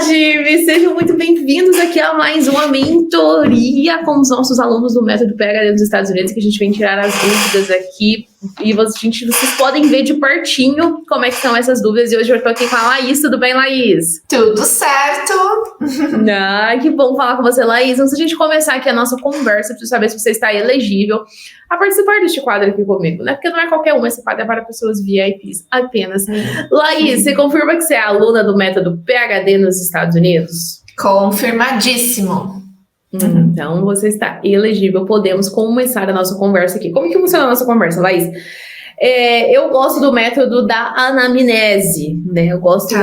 time! Sejam muito bem-vindos aqui a mais uma mentoria com os nossos alunos do Método PhD dos Estados Unidos, que a gente vem tirar as dúvidas aqui. E vocês podem ver de pertinho como é que são essas dúvidas. E hoje eu tô aqui com a Laís. Tudo bem, Laís? Tudo certo! Que bom falar com você, Laís. Antes da gente começar aqui a nossa conversa, preciso saber se você está elegível a participar deste quadro aqui comigo, né? Porque não é qualquer uma, esse quadro é para pessoas VIPs apenas. Laís, você confirma que você é aluna do Método PhD nos Estados Unidos? Confirmadíssimo! Então, você está elegível. Podemos começar a nossa conversa aqui. Como que funciona a nossa conversa, Laís? Eu gosto do método da anamnese, né? Eu gosto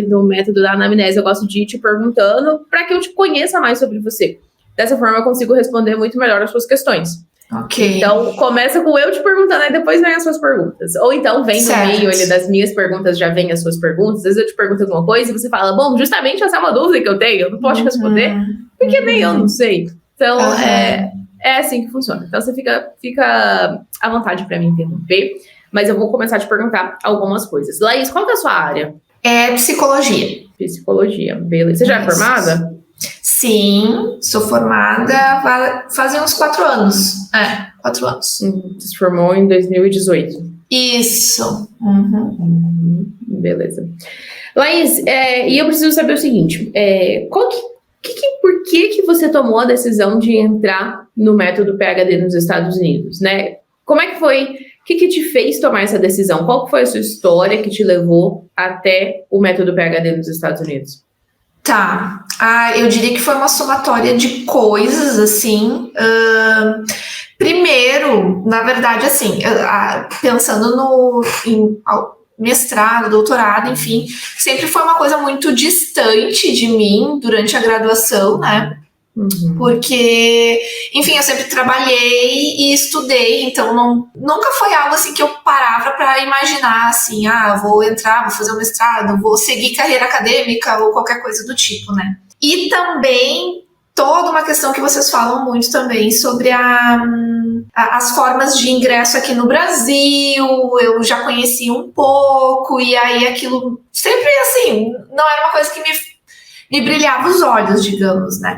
do método da anamnese. Eu gosto de ir te perguntando para que eu te conheça mais sobre você. Dessa forma, eu consigo responder muito melhor as suas questões. Ok. Então, começa com eu te perguntando, aí depois vem as suas perguntas. Ou então, vem no meio das minhas perguntas, já vem as suas perguntas. Às vezes eu te pergunto alguma coisa e você fala, bom, justamente essa é uma dúvida que eu tenho, eu não posso responder, porque nem eu não sei. Então, é assim que funciona. Então, você fica à vontade para me interromper, mas eu vou começar a te perguntar algumas coisas. Laís, qual que é a sua área? É psicologia. Psicologia, beleza. Você já é formada? Sim, sou formada fazem uns 4 anos. 4 anos. Você se formou em 2018. Isso. Beleza. Laís, e eu preciso saber o seguinte, por que você tomou a decisão de entrar no Método PhD nos Estados Unidos, né? Como é que foi? O que te fez tomar essa decisão? Qual foi a sua história que te levou até o Método PhD nos Estados Unidos? Tá. Eu diria que foi uma somatória de coisas, assim. Primeiro, na verdade, assim, pensando em mestrado, doutorado, enfim, sempre foi uma coisa muito distante de mim durante a graduação, né? Porque, enfim, eu sempre trabalhei e estudei, então nunca foi algo assim que eu parava para imaginar assim, vou entrar, vou fazer um mestrado, vou seguir carreira acadêmica ou qualquer coisa do tipo, né? E também toda uma questão que vocês falam muito também sobre as formas de ingresso aqui no Brasil, eu já conheci um pouco, e aí aquilo sempre assim, não era uma coisa que me brilhava os olhos, digamos, né?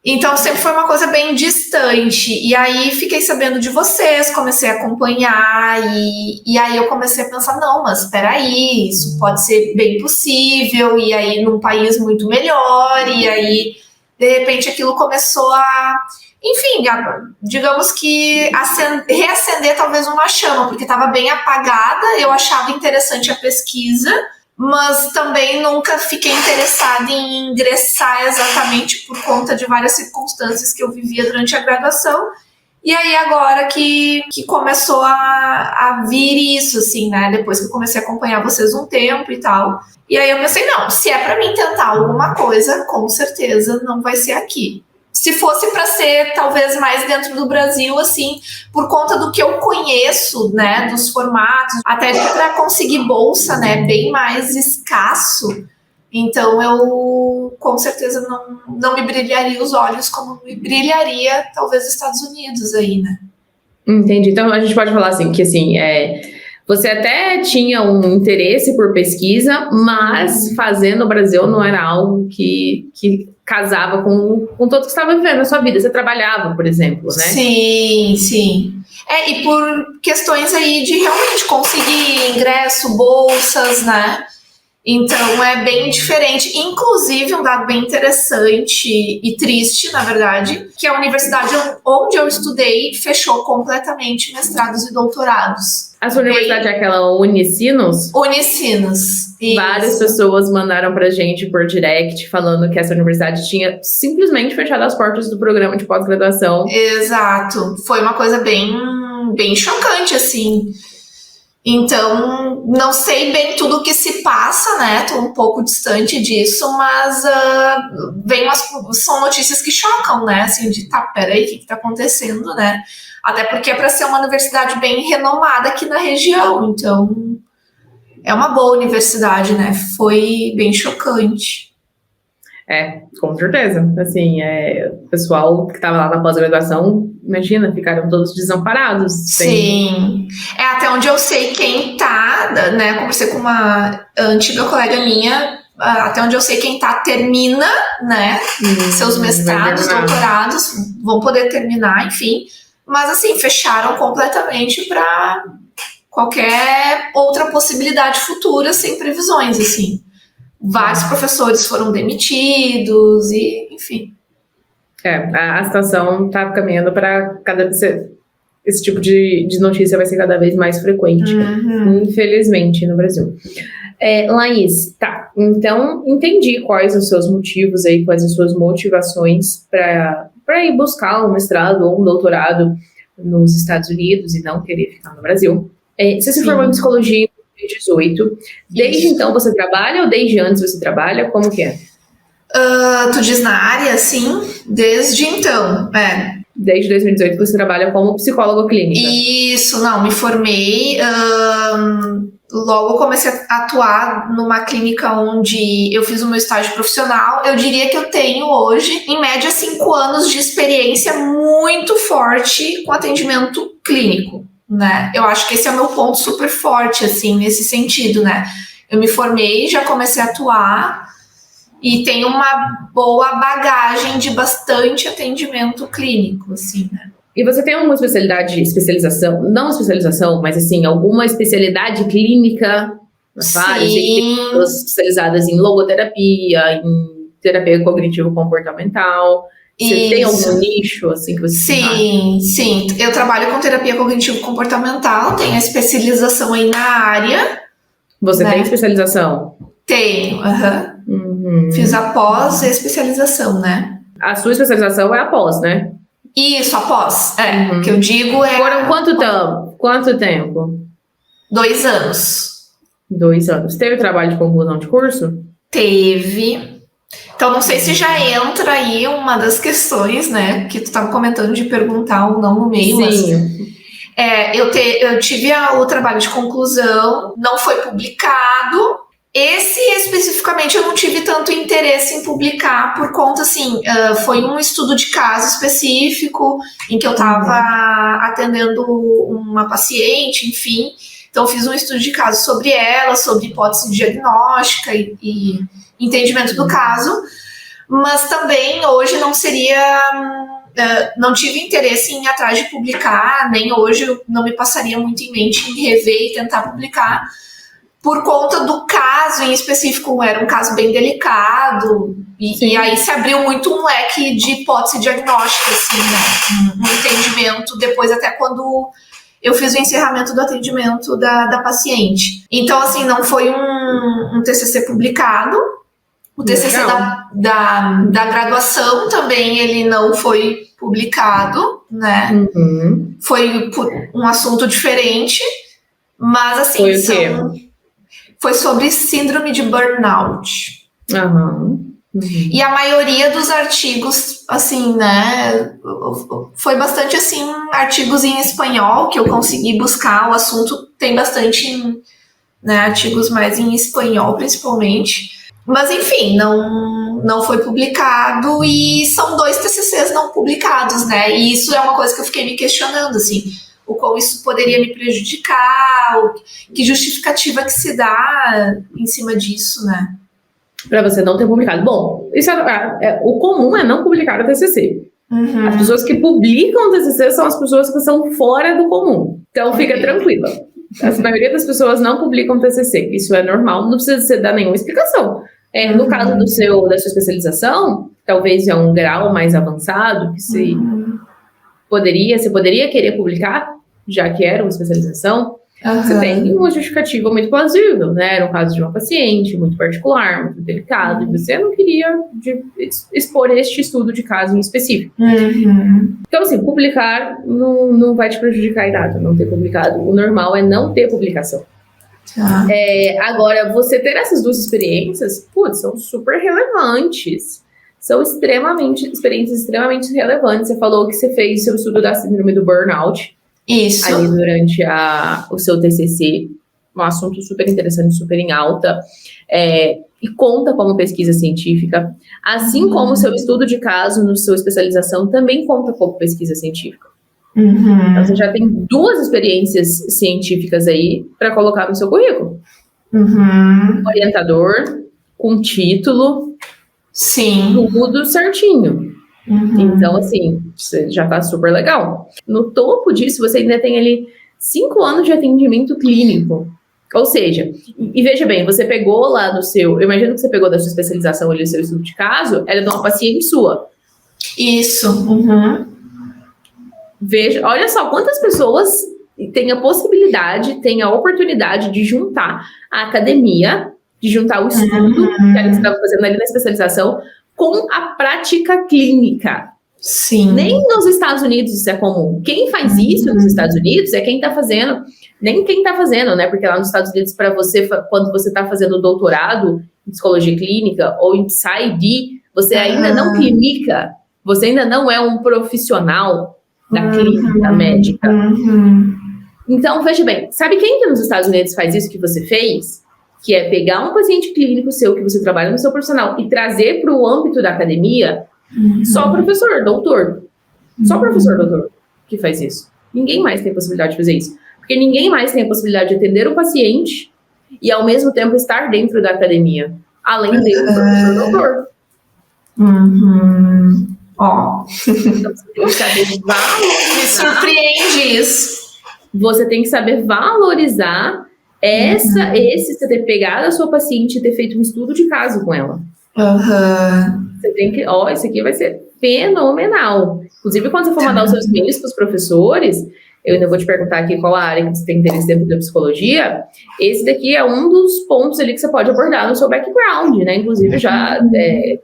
Então, sempre foi uma coisa bem distante. E aí, fiquei sabendo de vocês, comecei a acompanhar. E aí, eu comecei a pensar, não, mas peraí, isso pode ser bem possível. E aí, num país muito melhor. E aí, de repente, aquilo começou enfim, digamos que reacender talvez uma chama. Porque estava bem apagada, eu achava interessante a pesquisa. Mas também nunca fiquei interessada em ingressar exatamente por conta de várias circunstâncias que eu vivia durante a graduação. E aí agora que começou a vir isso, assim, né? Depois que eu comecei a acompanhar vocês um tempo e tal. E aí eu pensei, não, se é pra mim tentar alguma coisa, com certeza não vai ser aqui. Se fosse para ser talvez mais dentro do Brasil, assim, por conta do que eu conheço, né, dos formatos, até para conseguir bolsa, né, bem mais escasso. Então eu com certeza não me brilharia os olhos como me brilharia talvez os Estados Unidos aí, né? Entendi. Então a gente pode falar assim que assim você até tinha um interesse por pesquisa, mas fazer no Brasil não era algo que casava com tudo que você estava vivendo na sua vida. Você trabalhava, por exemplo, né? Sim, sim. E por questões aí de realmente conseguir ingresso, bolsas, né? Então é bem diferente. Inclusive, um dado bem interessante e triste, na verdade, que a universidade onde eu estudei fechou completamente mestrados e doutorados. A sua universidade é aquela Unicinos? Unicinos. Isso. Várias pessoas mandaram pra gente por direct falando que essa universidade tinha simplesmente fechado as portas do programa de pós-graduação. Exato. Foi uma coisa bem chocante, assim. Então, não sei bem tudo o que se passa, né? Tô um pouco distante disso, mas são notícias que chocam, né? Assim, peraí, o que tá acontecendo, né? Até porque é para ser uma universidade bem renomada aqui na região, então é uma boa universidade, né? Foi bem chocante. Com certeza. Assim, o pessoal que estava lá na pós-graduação, imagina, ficaram todos desamparados. Sim. Até onde eu sei quem tá, né? Conversei com uma antiga colega minha, até onde eu sei, quem termina, né, seus mestrados, doutorados, vão poder terminar, enfim. Mas, assim, fecharam completamente para qualquer outra possibilidade futura, sem previsões, assim. Vários professores foram demitidos e, enfim. A situação está caminhando para cada vez... Esse tipo de notícia vai ser cada vez mais frequente, infelizmente, no Brasil. Laís, tá. Então, entendi quais os seus motivos aí, quais as suas motivações para ir buscar um mestrado ou um doutorado nos Estados Unidos e não querer ficar no Brasil. Você se formou em psicologia em 2018. Desde então você trabalha ou desde antes você trabalha? Como que é? Tu diz na área, sim, desde então, Desde 2018 você trabalha como psicóloga clínica. Isso, não, me formei, logo comecei a atuar numa clínica onde eu fiz o meu estágio profissional. Eu diria que eu tenho hoje, em média, 5 anos de experiência muito forte com atendimento clínico, né? Eu acho que esse é o meu ponto super forte, assim, nesse sentido, né? Eu me formei, já comecei a atuar e tenho uma boa bagagem de bastante atendimento clínico, assim, né? E você tem alguma especialização, não especialização, mas assim, alguma especialidade clínica? Várias, tem pessoas especializadas em logoterapia, em terapia cognitivo-comportamental. Você tem algum nicho, assim, que você... Sim. Eu trabalho com terapia cognitivo-comportamental, tenho a especialização aí na área. Você tem especialização? Tenho, Fiz a pós e a especialização, né? A sua especialização é a pós, né? Isso, a pós, que eu digo é... Foram quanto tempo? 2 anos. 2 anos. Teve trabalho de conclusão de curso? Teve. Então, não sei se já entra aí uma das questões, né, que tu estava comentando de perguntar ou não no meio. Sim. Mas, eu tive o trabalho de conclusão, não foi publicado. Esse, especificamente, eu não tive tanto interesse em publicar por conta, assim, foi um estudo de caso específico em que eu estava atendendo uma paciente, enfim. Então, fiz um estudo de caso sobre ela, sobre hipótese diagnóstica e entendimento do caso. Mas também, hoje, não tive interesse em ir atrás de publicar, nem hoje não me passaria muito em mente em rever e tentar publicar, por conta do caso em específico. Era um caso bem delicado, e aí se abriu muito um leque de hipótese diagnóstica, assim, né? Um entendimento depois, até quando eu fiz o encerramento do atendimento da paciente. Então, assim, não foi um TCC publicado. O TCC da graduação também, ele não foi publicado, né? Foi um assunto diferente, mas, assim... Foi o quê? Foi sobre síndrome de burnout. E a maioria dos artigos, assim, né, foi bastante, assim, artigos em espanhol que eu consegui buscar. O assunto tem bastante, né, artigos mais em espanhol, principalmente. Mas, enfim, não foi publicado, e são 2 TCCs não publicados, né? E isso é uma coisa que eu fiquei me questionando, assim, o qual isso poderia me prejudicar, que justificativa que se dá em cima disso, né? Para você não ter publicado. Bom, isso o comum é não publicar o TCC. As pessoas que publicam o TCC são as pessoas que são fora do comum. Então, fica tranquila. A maioria das pessoas não publicam o TCC. Isso é normal, não precisa você dar nenhuma explicação. No caso da sua especialização, talvez é um grau mais avançado, que você poderia querer publicar, já que era uma especialização. Você tem uma justificativa muito plausível, né? Era um caso de uma paciente muito particular, muito delicado, e você não queria expor este estudo de caso em específico. Então, assim, publicar não vai te prejudicar em nada, não ter publicado. O normal é não ter publicação. Agora, você ter essas 2 experiências, são super relevantes. São experiências extremamente relevantes. Você falou que você fez seu estudo da síndrome do burnout. Isso. Ali durante o seu TCC, um assunto super interessante, super em alta, e conta como pesquisa científica, assim como o seu estudo de caso na sua especialização também conta como pesquisa científica. Então, você já tem 2 experiências científicas aí para colocar no seu currículo. Orientador, com título, Sim. tudo certinho. Então, assim, você já tá super legal. No topo disso, você ainda tem ali 5 anos de atendimento clínico. Ou seja, e veja bem, você pegou lá do seu... Eu imagino que você pegou da sua especialização ali, o seu estudo de caso, era de uma paciente sua. Isso. Veja, olha só quantas pessoas têm a possibilidade, têm a oportunidade de juntar a academia, de juntar o estudo que você estava fazendo ali na especialização com a prática clínica. Sim. Nem nos Estados Unidos isso é comum. Quem faz isso nos Estados Unidos é quem está fazendo, nem quem está fazendo, né? Porque lá nos Estados Unidos, para você, quando você está fazendo doutorado em psicologia clínica ou em PsyD, você ainda não clinica, você ainda não é um profissional da clínica médica. Então, veja bem, sabe quem que nos Estados Unidos faz isso que você fez? Que é pegar um paciente clínico seu, que você trabalha no seu profissional, e trazer para o âmbito da academia. Só professor, doutor. Só professor, doutor que faz isso. Ninguém mais tem a possibilidade de fazer isso. Porque ninguém mais tem a possibilidade de atender o paciente e, ao mesmo tempo, estar dentro da academia. Além de professor, doutor. Ó. Então, você tem que saber valorizar. Me surpreende isso. Você tem que saber valorizar você ter pegado a sua paciente e ter feito um estudo de caso com ela. Você tem que, isso aqui vai ser fenomenal. Inclusive, quando você for mandar os seus e-mails para os professores, eu ainda vou te perguntar aqui qual a área que você tem interesse dentro da psicologia. Esse daqui é um dos pontos ali que você pode abordar no seu background, né? Inclusive,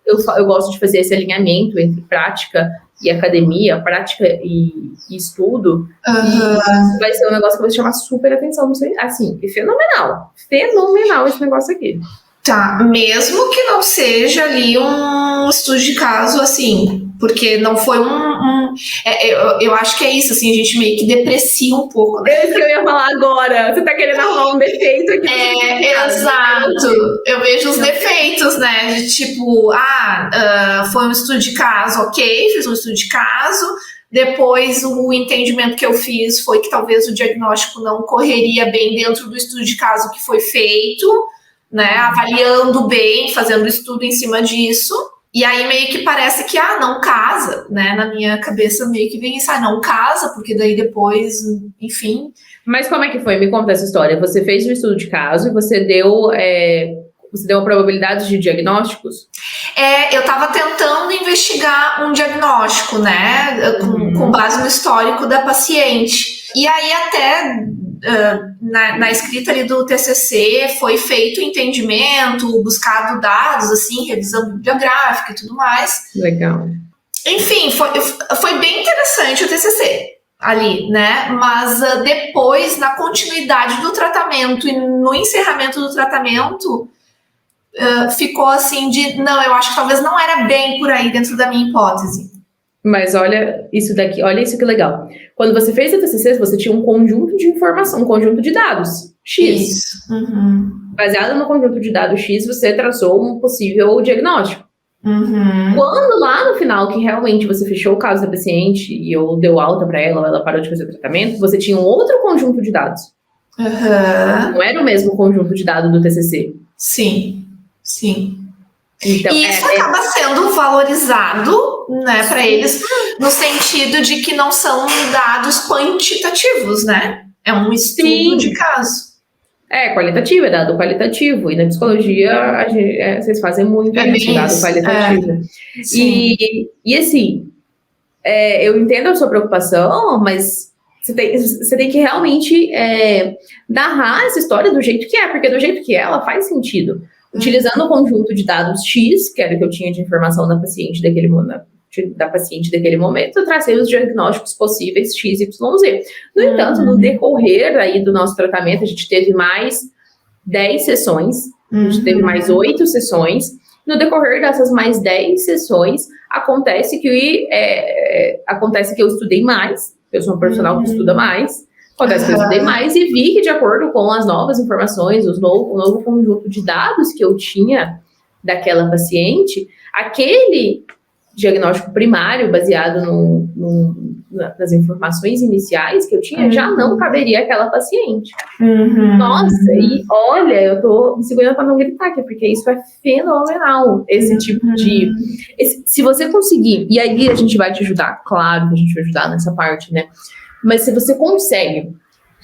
eu gosto de fazer esse alinhamento entre prática e academia, prática e estudo. E isso vai ser um negócio que vai chamar super atenção. Não sei, assim, é fenomenal. Fenomenal esse negócio aqui. Tá, mesmo que não seja ali um estudo de caso, assim, porque não foi eu acho que é isso, assim, a gente meio que deprecia um pouco, né? É isso que eu ia falar agora. Você tá querendo arrumar um defeito aqui. Exato. Eu vejo os defeitos, né? De tipo, foi um estudo de caso, ok, fiz um estudo de caso. Depois, o entendimento que eu fiz foi que talvez o diagnóstico não correria bem dentro do estudo de caso que foi feito, né, avaliando bem, fazendo estudo em cima disso, e aí meio que parece que, não casa, né, na minha cabeça meio que vem isso, não casa, porque daí depois, enfim. Mas como é que foi? Me conta essa história. Você fez um estudo de caso e você deu a probabilidade de diagnósticos? Eu estava tentando investigar um diagnóstico, né, com base no histórico da paciente, e aí até... na escrita ali do TCC foi feito o entendimento, buscado dados, assim, revisão bibliográfica e tudo mais. Legal. Enfim, foi bem interessante o TCC ali, né? Mas depois, na continuidade do tratamento e no encerramento do tratamento, ficou assim não, eu acho que talvez não era bem por aí dentro da minha hipótese. Mas olha isso daqui, olha isso que legal. Quando você fez a TCC, você tinha um conjunto de informação, um conjunto de dados, X. Isso. Baseado no conjunto de dados X, você traçou um possível diagnóstico. Quando lá no final, que realmente você fechou o caso da paciente e ou deu alta para ela, ou ela parou de fazer o tratamento, você tinha um outro conjunto de dados. Não era o mesmo conjunto de dados do TCC. Sim. Então, e isso acaba sendo valorizado, né, para eles, no sentido de que não são dados quantitativos, né? É um estudo de caso. Qualitativo, é dado qualitativo. E na psicologia, vocês fazem muito isso, dado qualitativo. E assim, eu entendo a sua preocupação, mas você tem que realmente narrar essa história do jeito que é, porque do jeito que é, ela faz sentido. Utilizando o conjunto de dados X, que era o que eu tinha de informação da paciente daquele momento, eu tracei os diagnósticos possíveis X, Y, Z. No entanto, no decorrer aí do nosso tratamento, a gente teve mais 10 sessões, a gente teve mais 8 sessões. No decorrer dessas mais 10 sessões, acontece que eu estudei mais, eu sou uma profissional que estuda mais. Acontece que eu estudei mais e vi que, de acordo com as novas informações, o novo conjunto de dados que eu tinha daquela paciente, aquele diagnóstico primário, baseado nas informações iniciais que eu tinha, já não caberia aquela paciente. Nossa, e olha, eu tô me segurando para não gritar aqui, porque isso é fenomenal, esse tipo de... se você conseguir, e aí a gente vai te ajudar, claro que a gente vai ajudar nessa parte, né? Mas se você consegue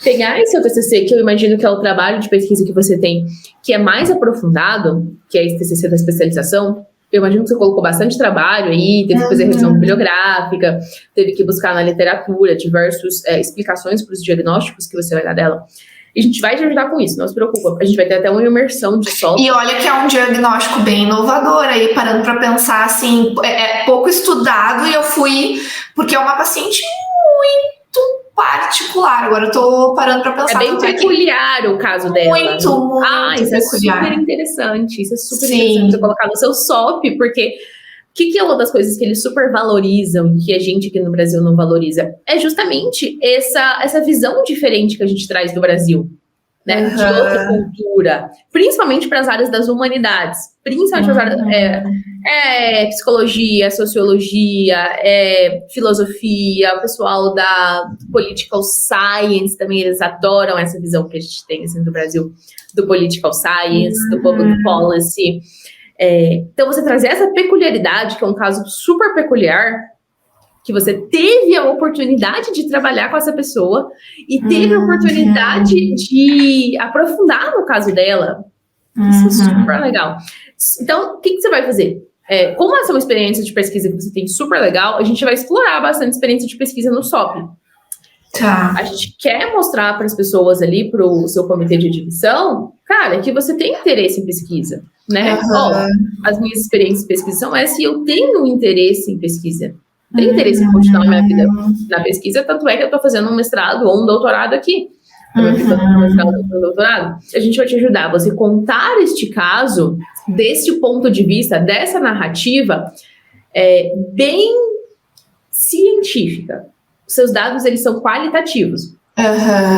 pegar esse seu TCC, que eu imagino que é o trabalho de pesquisa que você tem, que é mais aprofundado, que é esse TCC da especialização, eu imagino que você colocou bastante trabalho aí, teve que fazer revisão bibliográfica, teve que buscar na literatura diversas explicações para os diagnósticos que você vai dar dela. E a gente vai te ajudar com isso, não se preocupa. A gente vai ter até uma imersão de solo. E olha que é um diagnóstico bem inovador aí, parando para pensar assim, é pouco estudado e eu fui, porque é uma paciente muito particular. Agora eu tô parando para pensar. É bem peculiar o caso dela. Muito isso peculiar. É super interessante. Isso é super interessante você colocar no seu SOP, porque o que é uma das coisas que eles super valorizam, que a gente aqui no Brasil não valoriza? É justamente essa visão diferente que a gente traz do Brasil, né? De outra cultura, principalmente para as áreas das humanidades, principalmente para as áreas psicologia, sociologia, filosofia, o pessoal da political science também, eles adoram essa visão que a gente tem assim, do Brasil, do political science, do public policy. Então, você trazer essa peculiaridade, que é um caso super peculiar, que você teve a oportunidade de trabalhar com essa pessoa e teve a oportunidade de aprofundar no caso dela. Isso é super legal. Então, o que você vai fazer? Como essa é uma experiência de pesquisa que você tem super legal, a gente vai explorar bastante experiência de pesquisa no SOP. Tá. A gente quer mostrar para as pessoas ali, para o seu comitê de admissão, cara, que você tem interesse em pesquisa, né? As minhas experiências de pesquisa são essas e eu tenho interesse em pesquisa. Tenho interesse em continuar a minha vida na pesquisa, tanto é que eu estou fazendo um mestrado ou um doutorado aqui. Doutorado. A gente vai te ajudar. Você contar este caso deste ponto de vista, dessa narrativa, bem científica. Seus dados, eles são qualitativos.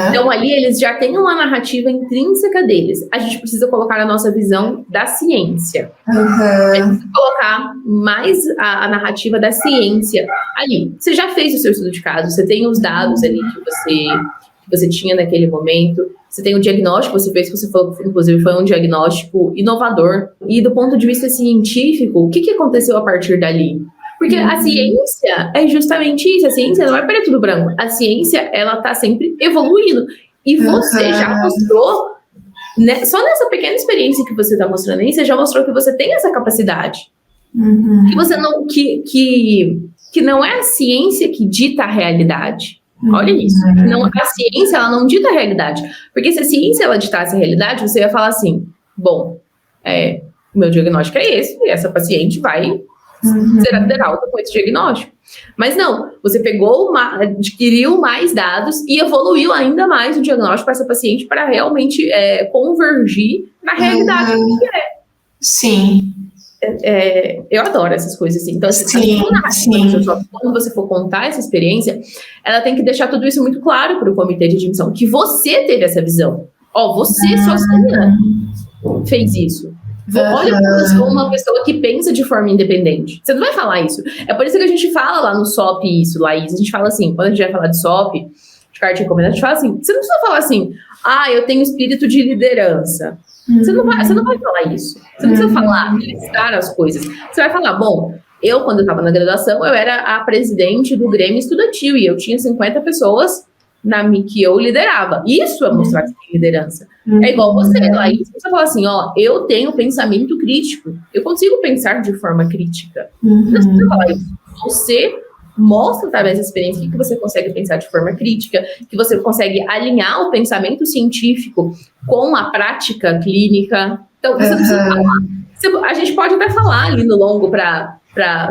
Então, ali, eles já têm uma narrativa intrínseca deles. A gente precisa colocar a nossa visão da ciência. A gente precisa colocar mais a narrativa da ciência ali. Você já fez o seu estudo de caso, você tem os dados ali que você tinha naquele momento, você tem o diagnóstico, você fez, que você falou, inclusive, foi um diagnóstico inovador. E do ponto de vista científico, o que aconteceu a partir dali? Porque a ciência é justamente isso, a ciência não é preto no branco, a ciência, ela tá sempre evoluindo. E você já mostrou, né, só nessa pequena experiência que você tá mostrando aí, você já mostrou que você tem essa capacidade. Que você não, que não é a ciência que dita a realidade. Olha isso. Não, a ciência, ela não dita a realidade. Porque se a ciência, ela ditasse a realidade, você ia falar assim, bom, o meu diagnóstico é esse, e essa paciente vai ser alta com esse diagnóstico. Mas não, você adquiriu mais dados e evoluiu ainda mais o diagnóstico para essa paciente para realmente convergir na realidade do que é. Sim. Eu adoro essas coisas assim. Então, quando você for contar essa experiência, ela tem que deixar tudo isso muito claro para o comitê de admissão, que você teve essa visão. Você sozinha fez isso. Olha como eu sou uma pessoa que pensa de forma independente. Você não vai falar isso. É por isso que a gente fala lá no SOP isso, Laís. A gente fala assim, quando a gente vai falar de SOP, de carta de recomendado, a gente fala assim, você não precisa falar assim, eu tenho espírito de liderança. Você não vai falar isso. Você não precisa falar, listar as coisas. Você vai falar, bom, quando eu estava na graduação, eu era a presidente do Grêmio Estudantil e eu tinha 50 pessoas que eu liderava. Isso é mostrar que tem liderança. É igual você, Laís, você fala assim, eu tenho pensamento crítico. Eu consigo pensar de forma crítica. Não precisa falar isso. Você mostra, através da experiência, que você consegue pensar de forma crítica, que você consegue alinhar o pensamento científico com a prática clínica. Então, você não precisa falar. A gente pode até falar ali no longo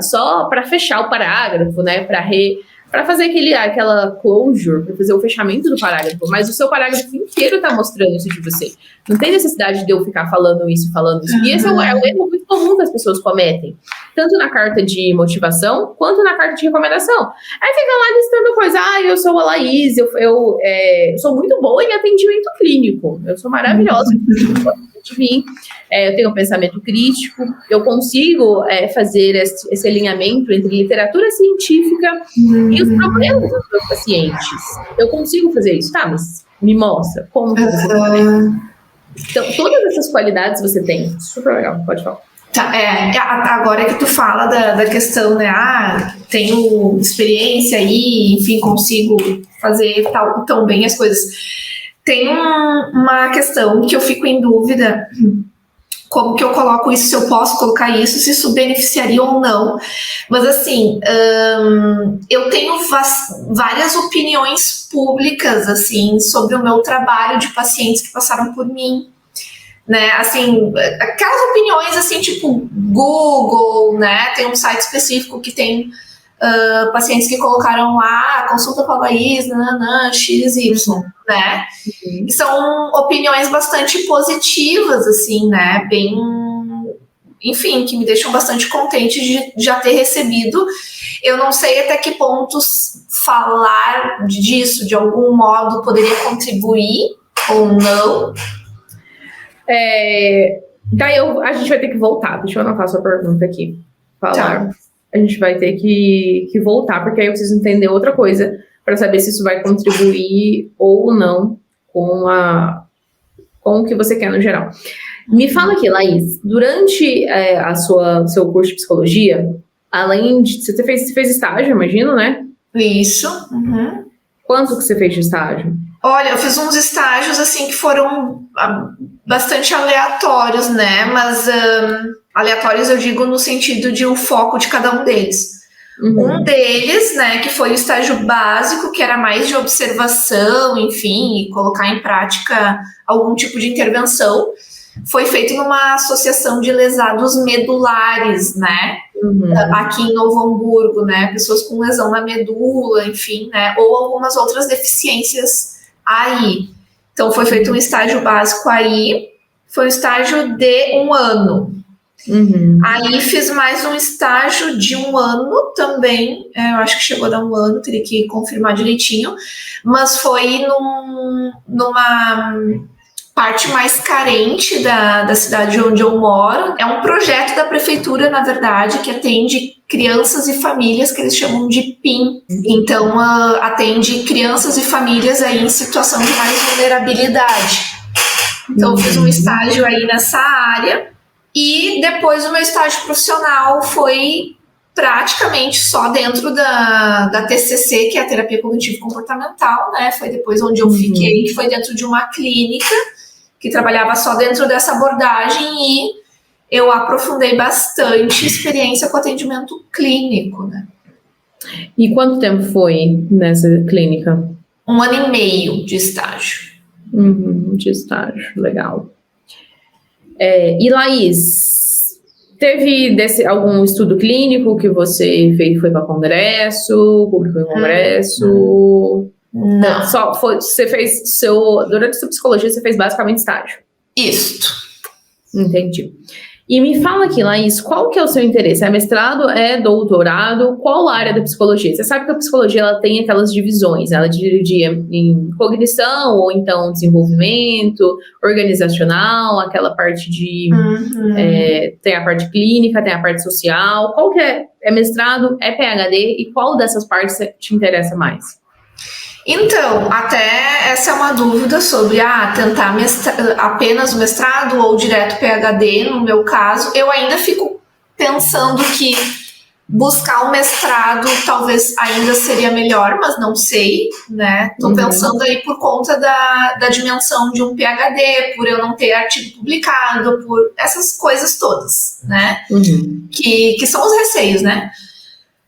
só para fechar o parágrafo, né? Para fazer aquela closure, para fazer o fechamento do parágrafo, mas o seu parágrafo inteiro está mostrando isso de você. Não tem necessidade de eu ficar falando isso. E esse é um erro muito comum que as pessoas cometem, tanto na carta de motivação, quanto na carta de recomendação. Aí fica lá listando coisa, eu sou a Laís, eu sou muito boa em atendimento clínico, eu sou maravilhosa em atendimento de mim, eu tenho um pensamento crítico, eu consigo fazer esse alinhamento entre literatura científica e os problemas dos meus pacientes. Eu consigo fazer isso, tá? Mas me mostra como que você faz. Então, todas essas qualidades você tem. Super legal, pode falar. Tá, agora que tu fala da questão, né? Tenho experiência aí, enfim, consigo fazer tão bem as coisas. Tem uma questão que eu fico em dúvida, como que eu coloco isso, se eu posso colocar isso, se isso beneficiaria ou não. Mas, assim, eu tenho várias opiniões públicas, assim, sobre o meu trabalho de pacientes que passaram por mim. Né, assim, aquelas opiniões assim, tipo Google, né, tem um site específico que tem pacientes que colocaram lá, consulta com a Laís, XY, né, e são opiniões bastante positivas, assim, né, bem, enfim, que me deixam bastante contente de já ter recebido. Eu não sei até que pontos falar disso, de algum modo, poderia contribuir ou não. Daí a gente vai ter que voltar. Deixa eu anotar a sua pergunta aqui. Falar. Tá. A gente vai ter que voltar, porque aí eu preciso entender outra coisa para saber se isso vai contribuir ou não com o que você quer no geral. Me fala aqui, Laís, durante seu curso de psicologia, além de... Você fez estágio, imagino, né? Isso. Uhum. Quanto que você fez de estágio? Olha, eu fiz uns estágios, assim, que foram bastante aleatórios, né? Mas aleatórios eu digo no sentido de o foco de cada um deles. Um deles, né, que foi o estágio básico, que era mais de observação, enfim, e colocar em prática algum tipo de intervenção, foi feito numa associação de lesados medulares, né? Aqui em Novo Hamburgo, né? Pessoas com lesão na medula, enfim, né? Ou algumas outras deficiências aí. Então, foi feito um estágio básico aí, foi um estágio de 1 ano. Aí, fiz mais um estágio de 1 ano também, eu acho que chegou a dar 1 ano, teria que confirmar direitinho, mas foi numa parte mais carente da cidade onde eu moro. É um projeto da prefeitura, na verdade, que atende crianças e famílias, que eles chamam de PIM. Então, atende crianças e famílias aí em situação de mais vulnerabilidade. Então, eu fiz um estágio aí nessa área. E depois o meu estágio profissional foi praticamente só dentro da TCC, que é a terapia cognitivo-comportamental, né? Foi depois onde eu fiquei, que foi dentro de uma clínica que trabalhava só dentro dessa abordagem, e eu aprofundei bastante experiência com atendimento clínico, né? E quanto tempo foi nessa clínica? 1 ano e meio de estágio. De estágio, legal. E Laís, teve algum estudo clínico que você fez, foi para congresso, publicou em congresso? Não. Só foi, você fez durante a sua psicologia, você fez basicamente estágio. Isso. Entendi. E me fala aqui, Laís, qual que é o seu interesse? É mestrado, é doutorado? Qual área da psicologia? Você sabe que a psicologia ela tem aquelas divisões, ela dividia em cognição, ou então desenvolvimento, organizacional, aquela parte de... tem a parte clínica, tem a parte social. Qual que é mestrado, é PhD, e qual dessas partes te interessa mais? Então, até essa é uma dúvida sobre tentar apenas o mestrado ou direto PhD, no meu caso. Eu ainda fico pensando que buscar um mestrado talvez ainda seria melhor, mas não sei, né? Tô pensando aí por conta da dimensão de um PhD, por eu não ter artigo publicado, por essas coisas todas, né? Que são os receios, né?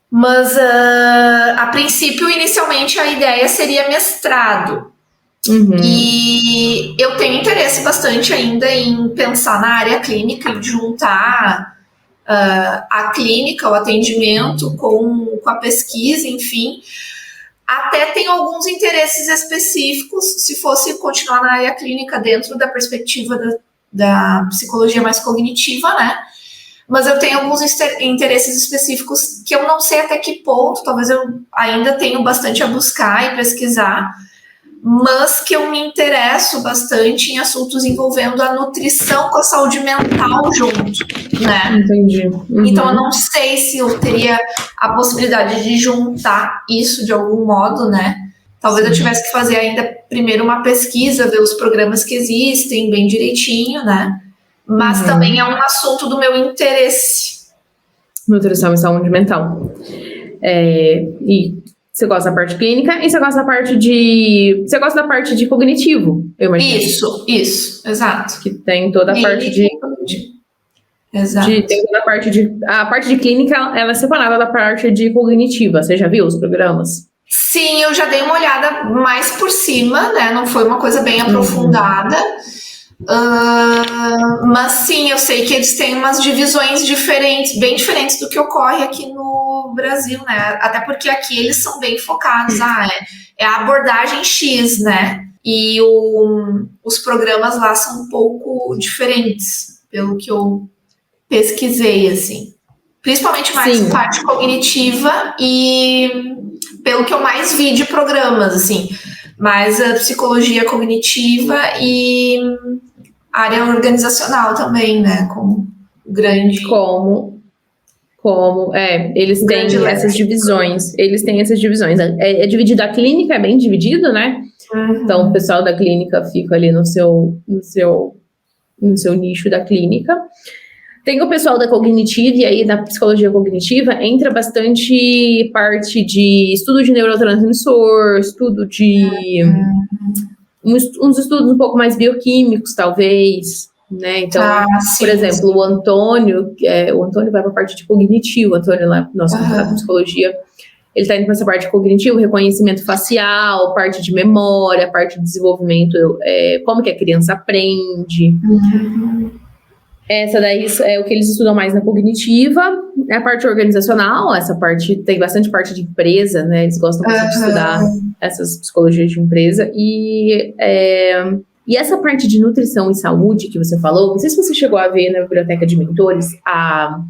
Mas, a princípio, inicialmente, a ideia seria mestrado. E eu tenho interesse bastante ainda em pensar na área clínica e juntar a clínica, o atendimento com a pesquisa, enfim. Até tenho alguns interesses específicos, se fosse continuar na área clínica dentro da perspectiva da psicologia mais cognitiva, né? Mas eu tenho alguns interesses específicos que eu não sei até que ponto, talvez eu ainda tenho bastante a buscar e pesquisar, mas que eu me interesso bastante em assuntos envolvendo a nutrição com a saúde mental junto, né? Entendi. Então, eu não sei se eu teria a possibilidade de juntar isso de algum modo, né? Talvez eu tivesse que fazer ainda primeiro uma pesquisa, ver os programas que existem bem direitinho, né? Mas também é um assunto do meu interesse. Nutrição e saúde mental. E você gosta da parte clínica e você gosta da parte de... Você gosta da parte de cognitivo, eu imagino. Isso, exato. Que tem toda a parte de... Exato. Tem toda a parte de... A parte de clínica, ela é separada da parte de cognitiva. Você já viu os programas? Sim, eu já dei uma olhada mais por cima, né? Não foi uma coisa bem aprofundada. Mas sim, eu sei que eles têm umas divisões diferentes, bem diferentes do que ocorre aqui no Brasil, né? Até porque aqui eles são bem focados, é a abordagem X, né? E os programas lá são um pouco diferentes, pelo que eu pesquisei, assim. Principalmente mais parte cognitiva e pelo que eu mais vi de programas, assim. Mais a psicologia cognitiva e área organizacional também, né? Como grande... Eles têm essas divisões. Eles têm essas divisões. É dividido, a clínica é bem dividido, né? Então, o pessoal da clínica fica ali no seu nicho da clínica. Tem o pessoal da cognitiva, e aí na psicologia cognitiva entra bastante parte de estudo de neurotransmissor, estudo de... uns estudos um pouco mais bioquímicos, talvez, né? Então, por exemplo, o Antônio vai para a parte de cognitivo, o Antônio lá, nosso convidado de psicologia, ele está indo para essa parte de cognitivo, reconhecimento facial, parte de memória, parte de desenvolvimento, como que a criança aprende. Essa daí é o que eles estudam mais na cognitiva. A parte organizacional, essa parte tem bastante parte de empresa, né? Eles gostam bastante de estudar essas psicologias de empresa. E essa parte de nutrição e saúde que você falou, não sei se você chegou a ver na biblioteca de mentores a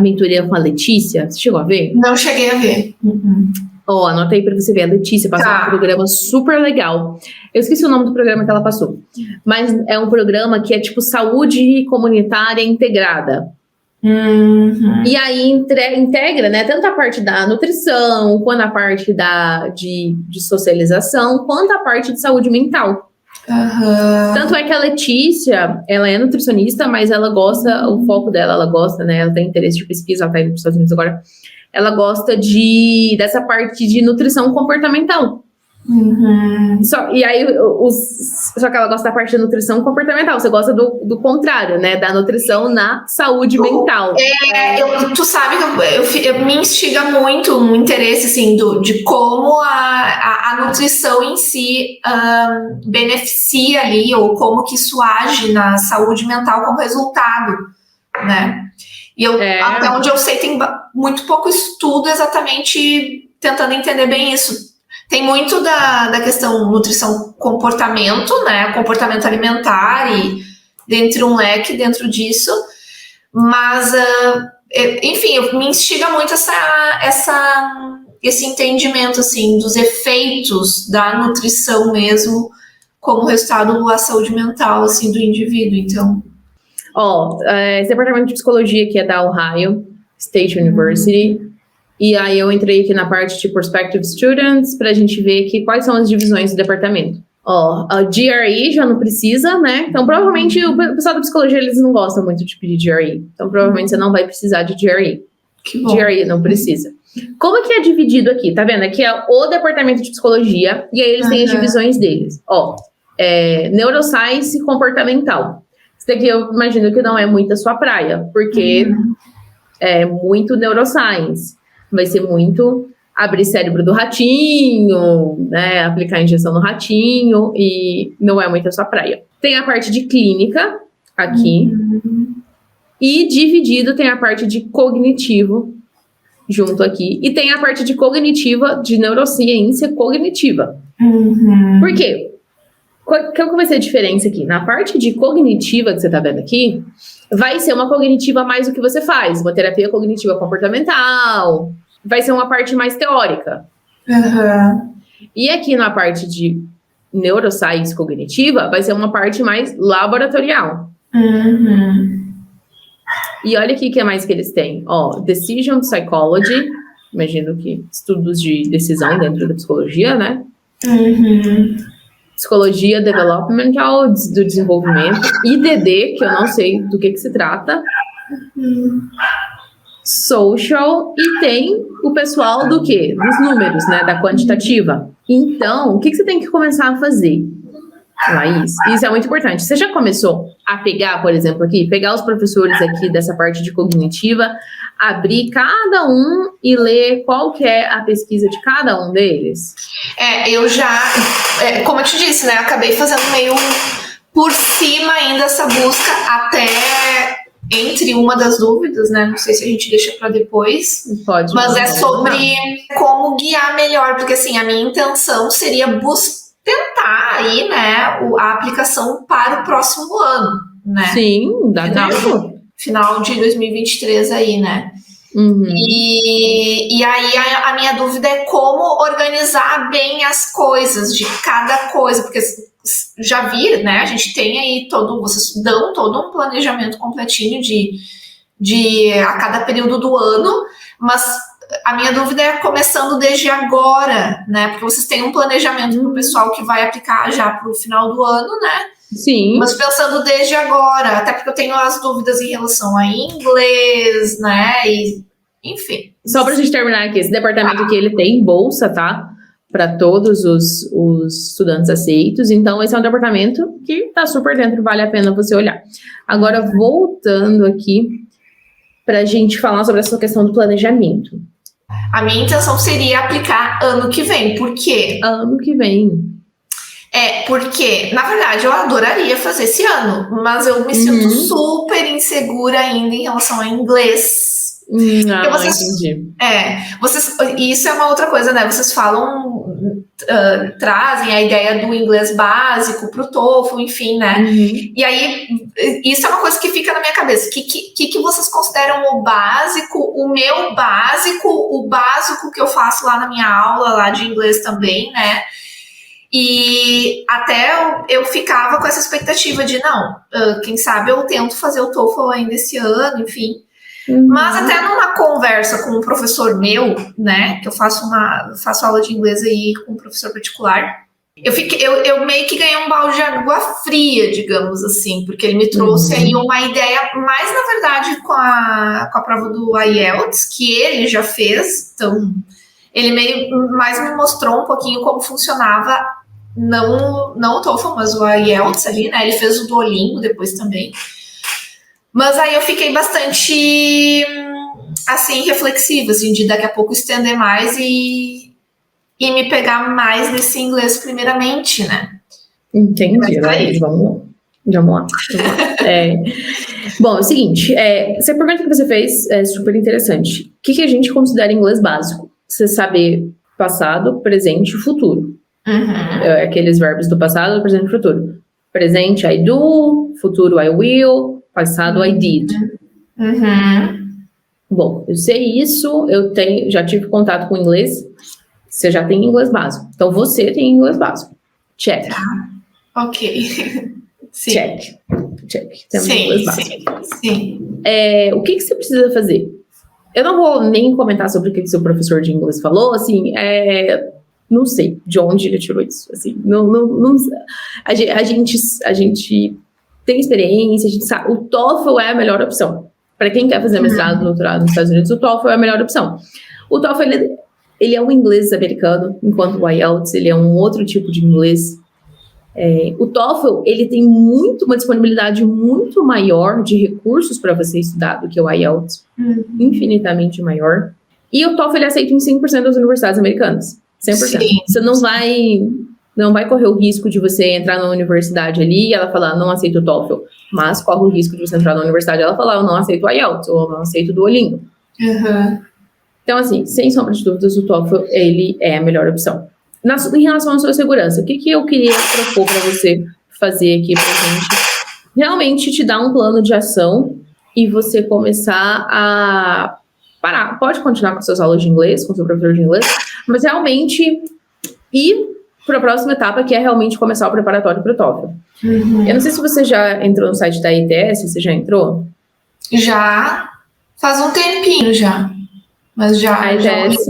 mentoria com a Letícia. Você chegou a ver? Não cheguei a ver. Anotei para você ver. A Letícia passou um programa super legal. Eu esqueci o nome do programa que ela passou. Mas é um programa que é tipo saúde comunitária integrada. E aí integra, né, tanto a parte da nutrição, quanto a parte de socialização, quanto a parte de saúde mental. Tanto é que a Letícia, ela é nutricionista, mas ela gosta, o foco dela, ela gosta, né, ela tem interesse de pesquisa, ela tá indo para os Estados Unidos agora, ela gosta dessa parte de nutrição comportamental. Só que ela gosta da parte da nutrição comportamental. Você gosta do contrário, né? Da nutrição na saúde mental. Tu sabe que eu me instiga muito um interesse assim, de como a nutrição em si beneficia ali, ou como que isso age na saúde mental como resultado, né? E até onde eu sei, tem muito pouco estudo exatamente tentando entender bem isso. Tem muito da questão nutrição comportamento, né? Comportamento alimentar e dentre um leque dentro disso. Mas, enfim, me instiga muito esse entendimento, assim, dos efeitos da nutrição mesmo como resultado da saúde mental, assim, do indivíduo. Então... esse departamento de psicologia aqui é da Ohio State University. E aí eu entrei aqui na parte de Prospective Students pra gente ver aqui quais são as divisões do departamento. A GRE já não precisa, né? Então, provavelmente, o pessoal da psicologia, eles não gostam muito de pedir GRE. Então, provavelmente, você não vai precisar de GRE. GRE não precisa. Como que é dividido aqui? Tá vendo? Aqui é o departamento de psicologia. E aí, eles têm as divisões deles. Neuroscience comportamental. Isso daqui eu imagino que não é muito a sua praia. Porque é muito neuroscience. Vai ser muito abrir cérebro do ratinho, né? Aplicar injeção no ratinho, e não é muito a sua praia. Tem a parte de clínica aqui, e dividido tem a parte de cognitivo junto aqui, e tem a parte de cognitiva, de neurociência cognitiva. Por quê? Qual que vai ser a diferença aqui? Na parte de cognitiva que você tá vendo aqui, vai ser uma cognitiva mais do que você faz, uma terapia cognitiva comportamental, vai ser uma parte mais teórica. E aqui na parte de neuroscience cognitiva vai ser uma parte mais laboratorial. E olha aqui o que mais que eles têm. Ó, Decision Psychology, imagino que estudos de decisão dentro da psicologia, né? Psicologia Developmental, do desenvolvimento. IDD, que eu não sei do que se trata. Social, e tem o pessoal do quê? Dos números, né? Da quantitativa. Então, o que você tem que começar a fazer, Laís? Isso é muito importante. Você já começou a pegar, por exemplo, aqui, pegar os professores aqui dessa parte de cognitiva, abrir cada um e ler qual que é a pesquisa de cada um deles? Eu já, como eu te disse, né? Eu acabei fazendo meio por cima ainda essa busca até entre uma das dúvidas, né? Não sei se a gente deixa para depois. Pode. Mas é sobre como guiar melhor, porque assim, a minha intenção seria tentar aí, né, a aplicação para o próximo ano, né? Sim, dá tempo. Final de 2023 aí, né? E aí a minha dúvida é como organizar bem as coisas de cada coisa, porque já vi, né? A gente tem aí vocês dão todo um planejamento completinho de a cada período do ano, mas a minha dúvida é começando desde agora, né? Porque vocês têm um planejamento para o pessoal que vai aplicar já para o final do ano, né? Sim. Mas pensando desde agora, até porque eu tenho as dúvidas em relação a inglês, né? E, enfim. Só pra gente terminar aqui, esse departamento aqui, ele tem bolsa, tá? Para todos os estudantes aceitos. Então, esse é um departamento que tá super dentro, vale a pena você olhar. Agora, voltando aqui pra gente falar sobre essa questão do planejamento. A minha intenção seria aplicar ano que vem. Por quê? Ano que vem. Porque, na verdade, eu adoraria fazer esse ano, mas eu me sinto super insegura ainda em relação ao inglês. Entendi. Isso é uma outra coisa, né? Vocês falam, trazem a ideia do inglês básico pro TOEFL, enfim, né? E aí, isso é uma coisa que fica na minha cabeça. O que vocês consideram o básico, o meu básico, o básico que eu faço lá na minha aula lá de inglês também, né? E até eu ficava com essa expectativa de, quem sabe eu tento fazer o TOEFL ainda esse ano, enfim. Mas até numa conversa com um professor meu, né, que eu faço aula de inglês aí com um professor particular, eu meio que ganhei um balde de água fria, digamos assim, porque ele me trouxe aí uma ideia, mais na verdade com a prova do IELTS, que ele já fez, então ele mais me mostrou um pouquinho como funcionava, não o TOEFL, mas o IELTS ali, né, ele fez o Duolingo depois também. Mas aí eu fiquei bastante, assim, reflexiva, assim, de daqui a pouco estender mais e me pegar mais nesse inglês primeiramente, né? Entendi, vamos lá. Bom, é o seguinte, essa pergunta que você fez é super interessante. O que a gente considera inglês básico? Você saber passado, presente e futuro. Aqueles verbos do passado, presente e futuro. Presente, I do. Futuro, I will. Passado, I did. Bom, eu sei isso, já tive contato com inglês. Você já tem inglês básico. Então, você tem inglês básico. Check. Ok. Sim. Check. Temos inglês básico. Sim. O que você precisa fazer? Eu não vou nem comentar sobre o que seu professor de inglês falou, assim, não sei de onde ele tirou isso, assim, não a gente tem experiência, a gente sabe, o TOEFL é a melhor opção. Para quem quer fazer mestrado, doutorado nos Estados Unidos, o TOEFL é a melhor opção. O TOEFL, ele é um inglês americano, enquanto o IELTS, ele é um outro tipo de inglês. O TOEFL, ele tem uma disponibilidade muito maior de recursos para você estudar do que o IELTS, infinitamente maior. E o TOEFL, ele aceita em 100% das universidades americanas, 100%. Sim. Você não vai correr o risco de você entrar na universidade ali e ela falar, não aceito o TOEFL, mas corre o risco de você entrar na universidade e ela falar, eu não aceito o IELTS, ou eu não aceito o Duolingo. Então, assim, sem sombra de dúvidas, o TOEFL, ele é a melhor opção. Em relação à sua segurança, o que eu queria propor para você fazer aqui pra gente? Realmente te dar um plano de ação e você começar a parar. Pode continuar com suas aulas de inglês, com seu professor de inglês, mas realmente ir para a próxima etapa, que é realmente começar o preparatório para o TOEFL. Eu não sei se você já entrou no site da ITS, você já entrou? Já faz um tempinho já, mas já... A ITS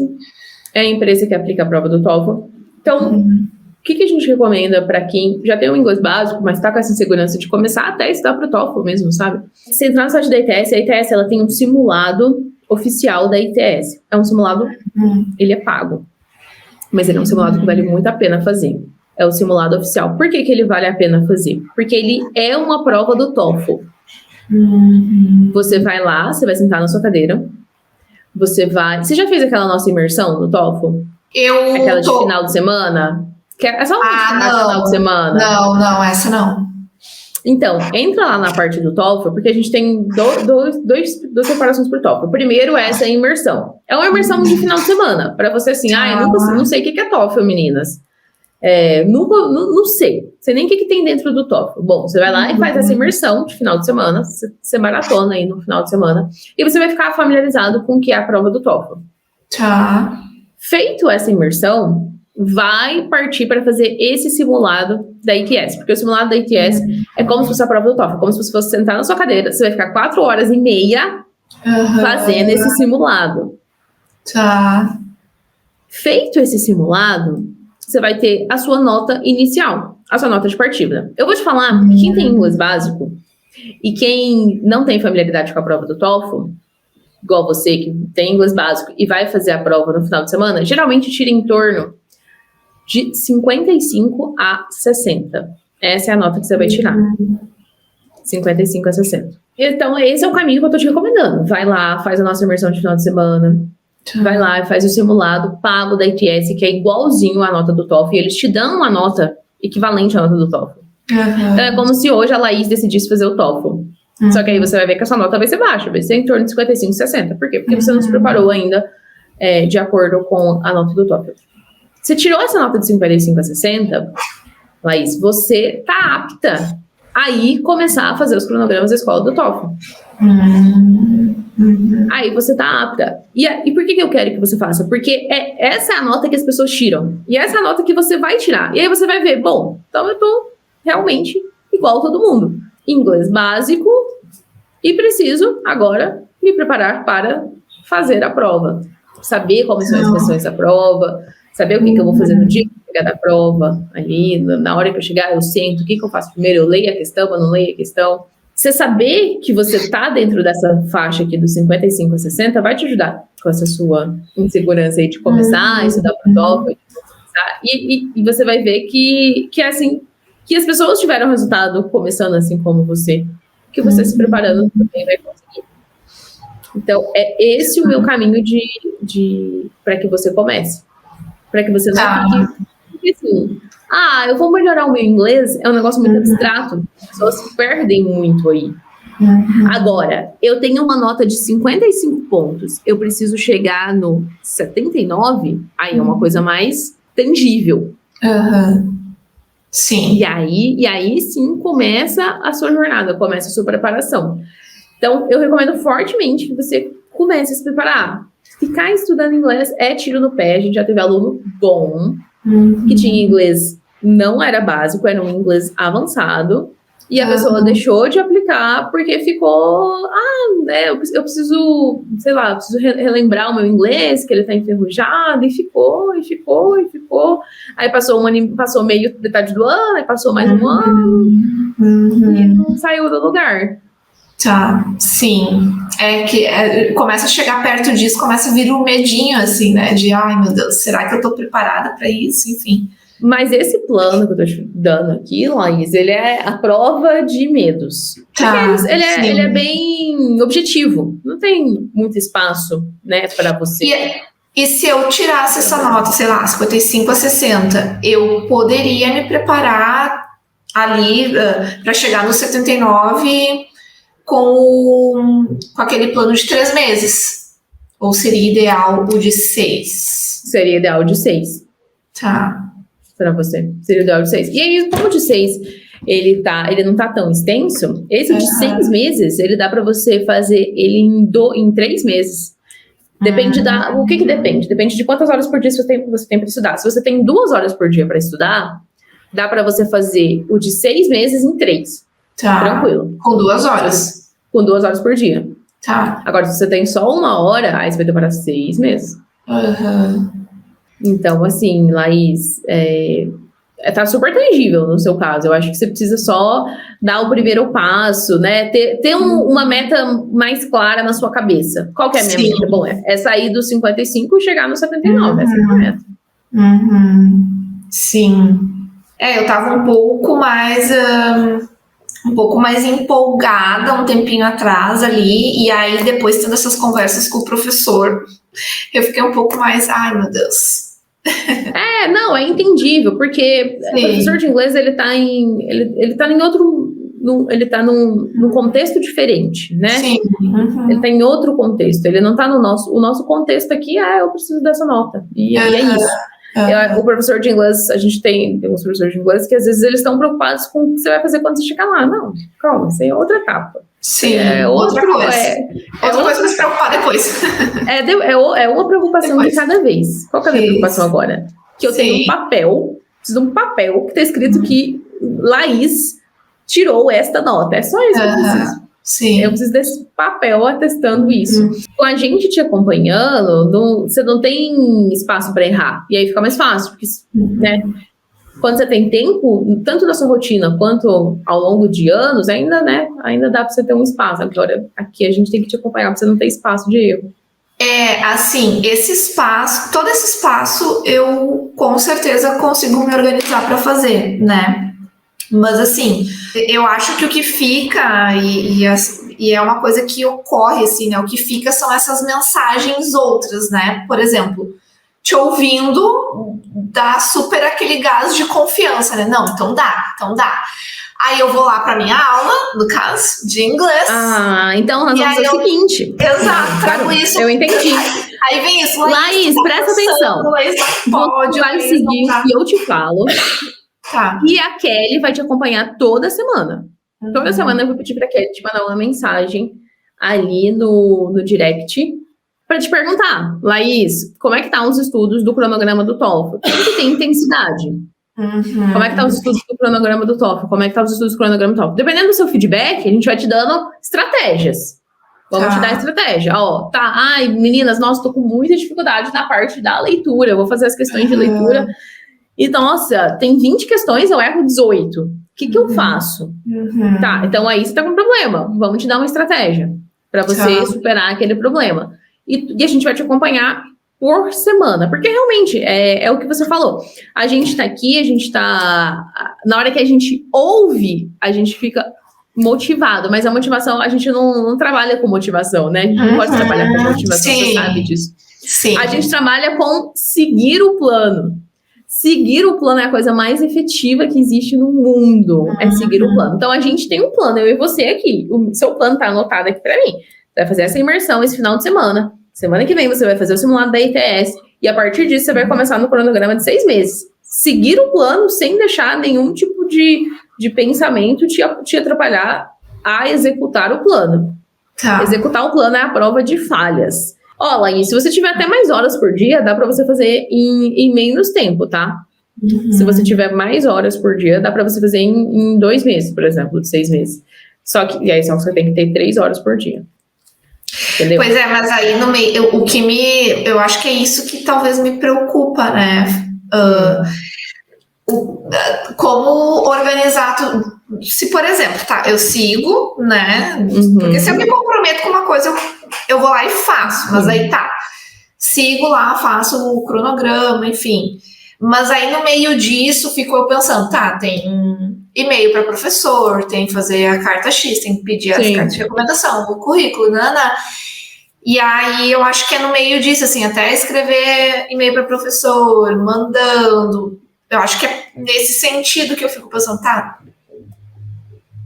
é a empresa que aplica a prova do TOEFL. Então, o que a gente recomenda para quem já tem um inglês básico, mas está com essa insegurança de começar até a estudar para o TOEFL mesmo, sabe? Você entrar no site da ITS, a ITS ela tem um simulado oficial da ITS. É um simulado, ele é pago. Mas ele é um simulado que vale muito a pena fazer. É o simulado oficial. Por que ele vale a pena fazer? Porque ele é uma prova do TOEFL. Você vai lá, você vai sentar na sua cadeira. Você já fez aquela nossa imersão no TOEFL? Aquela de final de semana? É só final de semana? Não, essa não. Então, entra lá na parte do TOEFL, porque a gente tem duas separações para o TOEFL. Primeiro, essa é a imersão. É uma imersão de final de semana, para você assim, eu não sei o que é TOEFL, meninas. Não sei nem o que tem dentro do TOEFL. Bom, você vai lá e faz essa imersão de final de semana, você maratona aí no final de semana, e você vai ficar familiarizado com o que é a prova do TOEFL. Tá. Feito essa imersão, vai partir para fazer esse simulado da ITS, porque o simulado da ITS é como se fosse a prova do TOEFL, como se você fosse sentar na sua cadeira, você vai ficar 4h30 fazendo esse simulado. Tá. Feito esse simulado, você vai ter a sua nota inicial, a sua nota de partida. Eu vou te falar que quem tem inglês básico e quem não tem familiaridade com a prova do TOEFL, igual você que tem inglês básico e vai fazer a prova no final de semana, geralmente tira em torno de 55 a 60. Essa é a nota que você vai tirar. 55 a 60. Então, esse é o caminho que eu tô te recomendando. Vai lá, faz a nossa imersão de final de semana. Vai lá e faz o simulado pago da ITS, que é igualzinho à nota do TOEFL. E eles te dão uma nota equivalente à nota do TOEFL. Então, é como se hoje a Laís decidisse fazer o TOEFL. Só que aí você vai ver que a sua nota vai ser baixa. Vai ser em torno de 55, 60. Por quê? Porque você não se preparou ainda de acordo com a nota do TOEFL. Você tirou essa nota de 55 a 60, Laís, você tá apta a ir começar a fazer os cronogramas da escola do TOEFL. Aí você tá apta. E por que eu quero que você faça? Porque essa é a nota que as pessoas tiram. E essa é a nota que você vai tirar. E aí você vai ver, bom, então eu tô realmente igual todo mundo. Inglês básico e preciso agora me preparar para fazer a prova. Saber como são as questões da prova, saber o que eu vou fazer no dia que eu chegar da prova, ali, na hora que eu chegar, eu sento, o que eu faço primeiro, eu leio a questão, eu não leio a questão. Você saber que você está dentro dessa faixa aqui dos 55 a 60 vai te ajudar com essa sua insegurança aí de começar a estudar para o TOEFL. E você vai ver que assim, que as pessoas tiveram resultado começando assim como você, que você se preparando também vai conseguir. Então, é esse o meu caminho para que você comece. Para que você não fique... Porque assim, eu vou melhorar o meu inglês, é um negócio muito abstrato. As pessoas se perdem muito aí. Agora, eu tenho uma nota de 55 pontos, eu preciso chegar no 79, aí é uma coisa mais tangível. Sim. E aí sim começa a sua jornada, começa a sua preparação. Então, eu recomendo fortemente que você comece a se preparar. Ficar estudando inglês é tiro no pé. A gente já teve aluno bom, que tinha inglês, não era básico, era um inglês avançado, e a pessoa deixou de aplicar porque ficou, eu preciso, sei lá, preciso relembrar o meu inglês, que ele tá enferrujado, e ficou. Aí passou metade do ano, aí passou mais um ano, e não saiu do lugar. Tá, sim. É que começa a chegar perto disso, começa a vir um medinho, assim, né? De, ai meu Deus, será que eu tô preparada para isso? Enfim. Mas esse plano que eu tô te dando aqui, Laís, ele é a prova de medos. Ele é bem objetivo. Não tem muito espaço, né, para você. E se eu tirasse essa nota, sei lá, 55 a 60, eu poderia me preparar ali para chegar no 79 com aquele plano de 3 meses? Ou seria ideal o de 6? Seria ideal de 6. Tá. Para você. Seria ideal de 6. E aí, como o de 6 ele não tá tão extenso, esse de 6 meses, ele dá para você fazer ele em 3 meses. Depende o que depende? Depende de quantas horas por dia você tem para estudar. Se você tem 2 horas por dia para estudar, dá para você fazer o de 6 meses em 3. Tá. Tranquilo. Com 2 horas. Com 2 horas por dia. Tá. Agora, se você tem só 1 hora, aí você vai demorar 6 meses. Então, assim, Laís, tá super tangível no seu caso. Eu acho que você precisa só dar o primeiro passo, né? Ter uma meta mais clara na sua cabeça. Qual que é a minha meta? Bom, é sair dos 55 e chegar nos 79. Essa é a minha meta. Sim. Eu tava um pouco mais empolgada um tempinho atrás ali, e aí depois tendo essas conversas com o professor, eu fiquei um pouco mais, ai meu Deus. Não, é entendível, porque o professor de inglês, ele tá num contexto diferente, né? Sim. Ele tá em outro contexto, ele não tá o nosso contexto aqui, eu preciso dessa nota, e é isso. O professor de inglês, a gente tem uns professores de inglês que às vezes eles estão preocupados com o que você vai fazer quando você chegar lá. Não, calma, isso é outra etapa. Sim, outra coisa. Outra coisa pra se preocupar depois. É uma preocupação de cada vez. Qual que é a minha preocupação agora? Que eu tenho preciso de um papel que tá escrito que Laís tirou esta nota. É só isso que eu preciso. Sim. Eu preciso desse papel atestando isso. Com a gente te acompanhando, você não tem espaço para errar. E aí fica mais fácil, porque, né? Quando você tem tempo, tanto na sua rotina quanto ao longo de anos, ainda dá para você ter um espaço. Agora, aqui a gente tem que te acompanhar para você não ter espaço de erro. Assim, todo esse espaço eu com certeza consigo me organizar para fazer, né? Mas assim, eu acho que o que fica, e é uma coisa que ocorre, assim, né? O que fica são essas mensagens outras, né? Por exemplo, te ouvindo dá super aquele gás de confiança, né? Não, então dá. Aí eu vou lá pra minha aula, no caso, de inglês. Então nós vamos fazer o seguinte. Exato, claro, isso. Eu entendi. Aí vem isso. Laís, presta atenção. Laís não pode. Você vai seguir o que eu te falo. Tá. E a Kelly vai te acompanhar toda semana. Toda semana eu vou pedir pra Kelly te mandar uma mensagem ali no direct pra te perguntar, Laís, como é que tá os estudos do cronograma do TOEFL? Quem que tem intensidade? Como é que tá os estudos do cronograma do TOEFL? Como é que tá os estudos do cronograma do TOEFL? Dependendo do seu feedback, a gente vai te dando estratégias. Vamos te dar estratégia. Ai, meninas, nossa, tô com muita dificuldade na parte da leitura. Eu vou fazer as questões de leitura. E, nossa, tem 20 questões, eu erro 18. O que eu faço? Tá, então aí você tá com um problema. Vamos te dar uma estratégia pra você superar aquele problema. E a gente vai te acompanhar por semana. Porque realmente, é o que você falou. A gente tá aqui, na hora que a gente ouve, a gente fica motivado. Mas a motivação, a gente não trabalha com motivação, né? A gente não pode trabalhar com motivação, você sabe disso. Sim. A gente trabalha com seguir o plano. Seguir o plano é a coisa mais efetiva que existe no mundo. É seguir o plano. Então, a gente tem um plano, eu e você aqui. O seu plano tá anotado aqui pra mim. Você vai fazer essa imersão esse final de semana. Semana que vem você vai fazer o simulado da ITS. E a partir disso, você vai começar no cronograma de 6 meses. Seguir o plano sem deixar nenhum tipo de pensamento te atrapalhar a executar o plano. Executar o plano é a prova de falhas. Laís, se você tiver até mais horas por dia, dá pra você fazer em menos tempo, tá? Se você tiver mais horas por dia, dá pra você fazer em 2 meses, por exemplo, de 6 meses. Só que você tem que ter 3 horas por dia. Entendeu? Pois é, mas aí no meio, eu acho que é isso que talvez me preocupa, né? Como organizar tudo. Se, por exemplo, eu sigo, né? Porque se eu me comprometo com uma coisa, eu vou lá e faço. Mas aí sigo lá, faço o cronograma, enfim. Mas aí no meio disso ficou eu pensando, tem e-mail para professor, tem que fazer a carta X, tem que pedir as cartas de recomendação, o currículo, E aí eu acho que é no meio disso, assim, até escrever e-mail para professor, mandando. Eu acho que é nesse sentido que eu fico pensando,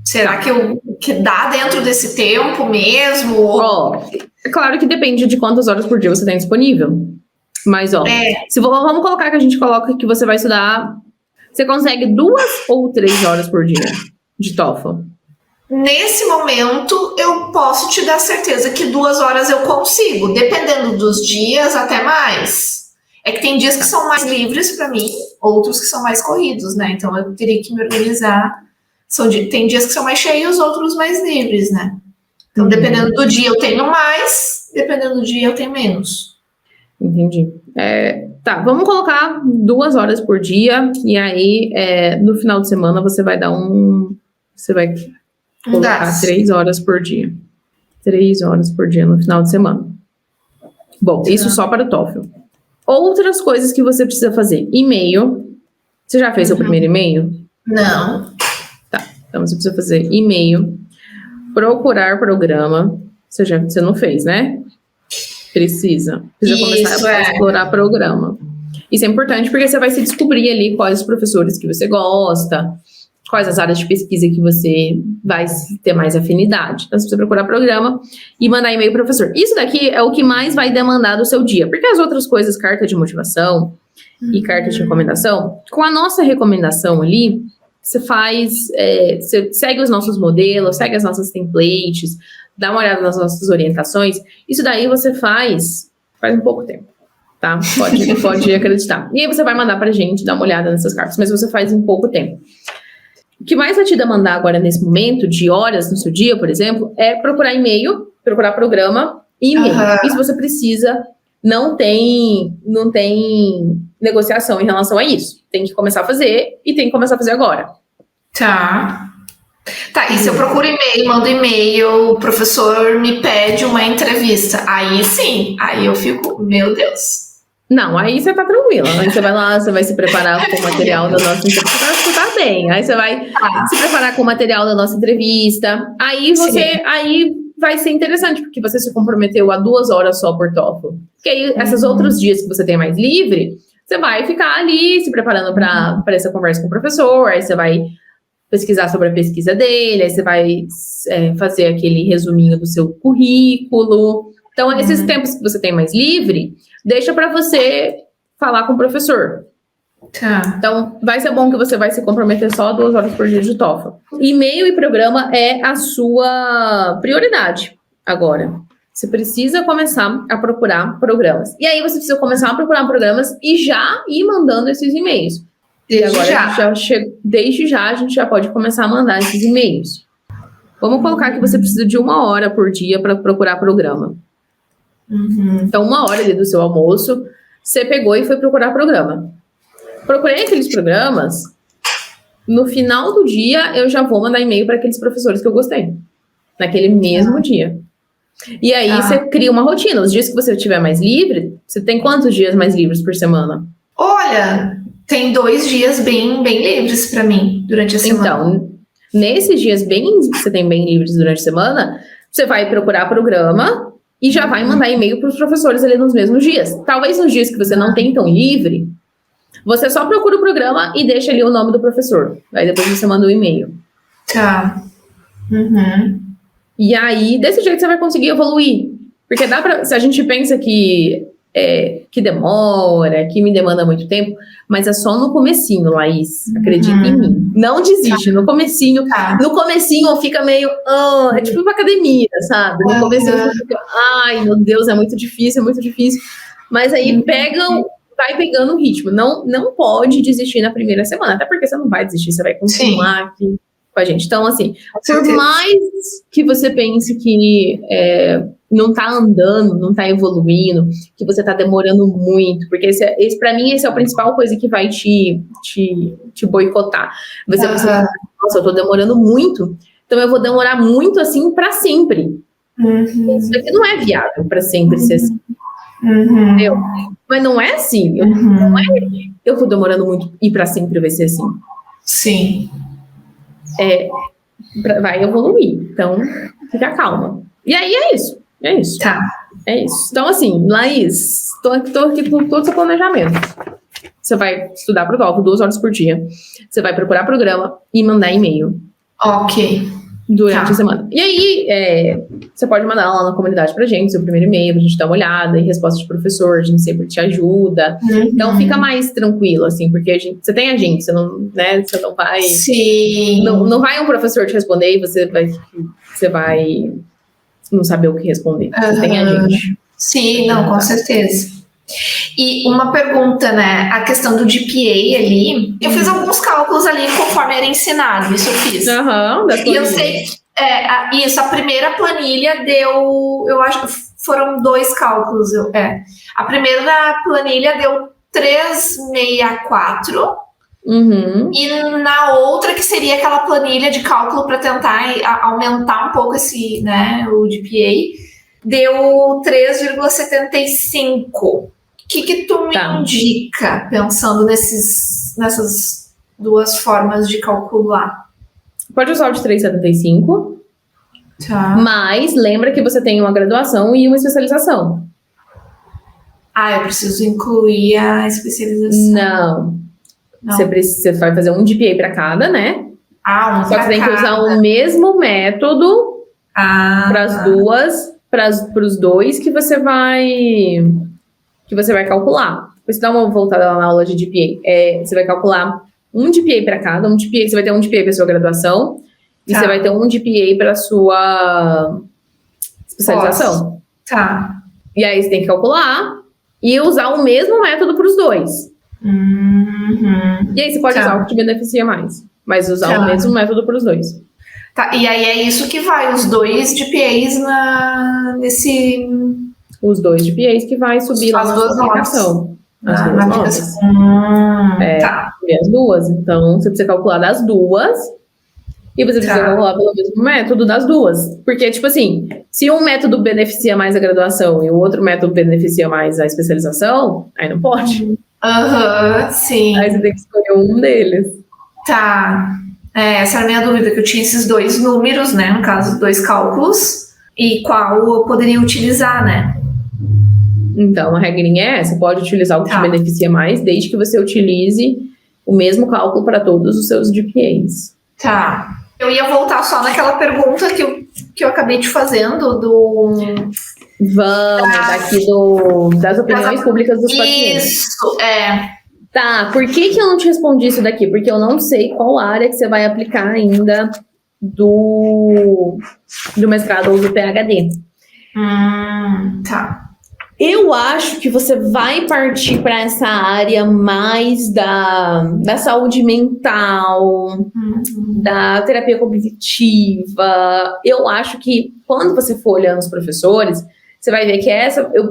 será que dá dentro desse tempo mesmo? É claro que depende de quantas horas por dia você tem disponível. Mas, vamos colocar que a gente coloca que você vai estudar. Você consegue 2 ou 3 horas por dia de TOEFL? Nesse momento, eu posso te dar certeza que 2 horas eu consigo, dependendo dos dias, até mais. É que tem dias que são mais livres para mim, outros que são mais corridos, né? Então eu teria que me organizar. Tem dias que são mais cheios, outros mais livres, né? Então, dependendo do dia, eu tenho mais, dependendo do dia, eu tenho menos. Entendi. Tá, vamos colocar 2 horas por dia, e aí no final de semana você vai dar Você vai colocar 3 horas por dia. 3 horas por dia no final de semana. Bom, isso só para o TOEFL. Outras coisas que você precisa fazer. E-mail. Você já fez seu primeiro e-mail? Não. Tá, então você precisa fazer e-mail. Procurar programa. Você não fez, né? Precisa começar a explorar programa. Isso é importante porque você vai se descobrir ali quais os professores que você gosta, quais as áreas de pesquisa que você vai ter mais afinidade. Então, você precisa procurar programa e mandar e-mail para o professor. Isso daqui é o que mais vai demandar do seu dia, porque as outras coisas, carta de motivação e carta de recomendação, com a nossa recomendação ali, você você segue os nossos modelos, segue as nossas templates, dá uma olhada nas nossas orientações. Isso daí você faz um pouco tempo, tá? Pode acreditar. E aí você vai mandar pra gente dar uma olhada nessas cartas, mas você faz em pouco tempo. O que mais vai te demandar agora nesse momento, de horas no seu dia, por exemplo, é procurar e-mail, procurar programa e e-mail. Isso você precisa, não tem negociação em relação a isso. Tem que começar a fazer e tem que começar a fazer agora. Tá, e se eu procuro e-mail, mando e-mail, o professor me pede uma entrevista, aí sim, aí eu fico, meu Deus. Não, aí você tá tranquila. Aí você vai lá, você vai se preparar com o material da nossa entrevista. Você tá bem. Aí você vai se preparar com o material da nossa entrevista. Aí aí vai ser interessante, porque você se comprometeu a 2 horas só por TOEFL. Porque aí, esses outros dias que você tem mais livre, você vai ficar ali se preparando para essa conversa com o professor, aí você vai pesquisar sobre a pesquisa dele, aí você vai fazer aquele resuminho do seu currículo. Então, esses tempos que você tem mais livre, deixa para você falar com o professor. Tá. Então, vai ser bom que você vai se comprometer só 2 horas por dia de TOEFL. E-mail e programa é a sua prioridade agora. Você precisa começar a procurar programas. E aí, você precisa começar a procurar programas e já ir mandando esses e-mails. Desde já, a gente já pode começar a mandar esses e-mails. Vamos colocar que você precisa de 1 hora por dia para procurar programa. Então, 1 hora ali do seu almoço, você pegou e foi procurar programa. Procurei aqueles programas, no final do dia, eu já vou mandar e-mail para aqueles professores que eu gostei. Naquele mesmo dia. E aí, você cria uma rotina. Os dias que você tiver mais livre, você tem quantos dias mais livres por semana? Olha, tem 2 dias bem livres para mim durante a semana. Então, nesses dias que você tem bem livres durante a semana, você vai procurar programa e já vai mandar e-mail para os professores ali nos mesmos dias. Talvez nos dias que você não tem tão livre, você só procura o programa e deixa ali o nome do professor. Aí depois você manda um e-mail. Tá. E aí, desse jeito você vai conseguir evoluir. Porque se a gente pensa que demora, que me demanda muito tempo, mas é só no comecinho, Laís. Acredita em mim. Não desiste. No comecinho fica meio... é tipo uma academia, sabe? No comecinho você fica... Ai, meu Deus, é muito difícil. Mas aí vai pegando o ritmo. Não pode desistir na primeira semana. Até porque você não vai desistir, você vai continuar aqui com a gente. Então, assim, por mais que você pense que não tá andando, não tá evoluindo, que você tá demorando muito, porque esse para mim, esse é a principal coisa que vai te boicotar. Você pensa, nossa, eu tô demorando muito, então eu vou demorar muito assim para sempre. Isso daqui não é viável para sempre ser assim. Entendeu? Mas não é assim. Eu tô demorando muito e para sempre vai ser assim. Sim. Vai evoluir. Então, fica calma. E aí é isso. Tá. É isso. Então, assim, Laís, tô aqui com todo o seu planejamento. Você vai estudar pro TOEFL 2 horas por dia. Você vai procurar programa e mandar e-mail. Ok. durante a semana. E aí, você pode mandar lá na comunidade pra gente, seu primeiro e-mail, pra gente dar uma olhada, e resposta de professor, a gente sempre te ajuda. Então, fica mais tranquilo, assim, porque você tem a gente, você não, né, você não vai... Sim. Não vai um professor te responder e você vai não saber o que responder. Você tem a gente. Sim, não, com certeza. E uma pergunta, né? A questão do GPA ali. Eu fiz alguns cálculos ali conforme era ensinado, isso eu fiz. E eu sei isso, a primeira planilha deu, eu acho que foram 2 cálculos. A primeira planilha deu 364. E na outra, que seria aquela planilha de cálculo para tentar aumentar um pouco esse, né, o GPA, deu 3,75. O que tu me indica, pensando nessas 2 formas de calcular? Pode usar o de 3,75. Mas lembra que você tem uma graduação e uma especialização. Eu preciso incluir a especialização. Não. Você vai fazer um GPA para cada, né? Só que você tem que usar o mesmo método para as duas, para os 2 que você vai calcular. Depois você dá uma voltada lá na aula de GPA. Você vai calcular um GPA para cada, você vai ter um GPA para sua graduação e você vai ter um GPA para sua especialização. E aí você tem que calcular e usar o mesmo método para os 2. E aí você pode usar o que te beneficia mais, mas usar o mesmo método para os 2. E aí é isso que vai, os 2 GPAs nesse... Os 2 GPAs que vai subir lá na sua aplicação. As 2 notas. E as 2. Então, você precisa calcular das 2 e você precisa calcular pelo mesmo método das 2. Porque, tipo assim, se um método beneficia mais a graduação e o outro método beneficia mais a especialização, aí não pode. Sim. Aí você tem que escolher um deles. Essa era a minha dúvida, que eu tinha esses 2 números, né? No caso, 2 cálculos. E qual eu poderia utilizar, né? Então, a regrinha você pode utilizar o que te beneficia mais, desde que você utilize o mesmo cálculo para todos os seus GPAs. Eu ia voltar só naquela pergunta que eu acabei te fazendo das opiniões públicas dos pacientes. Isso, por que eu não te respondi isso daqui? Porque eu não sei qual área que você vai aplicar ainda do mestrado ou do PhD. Eu acho que você vai partir para essa área mais da saúde mental, da terapia cognitiva. Eu acho que quando você for olhando os professores, você vai ver que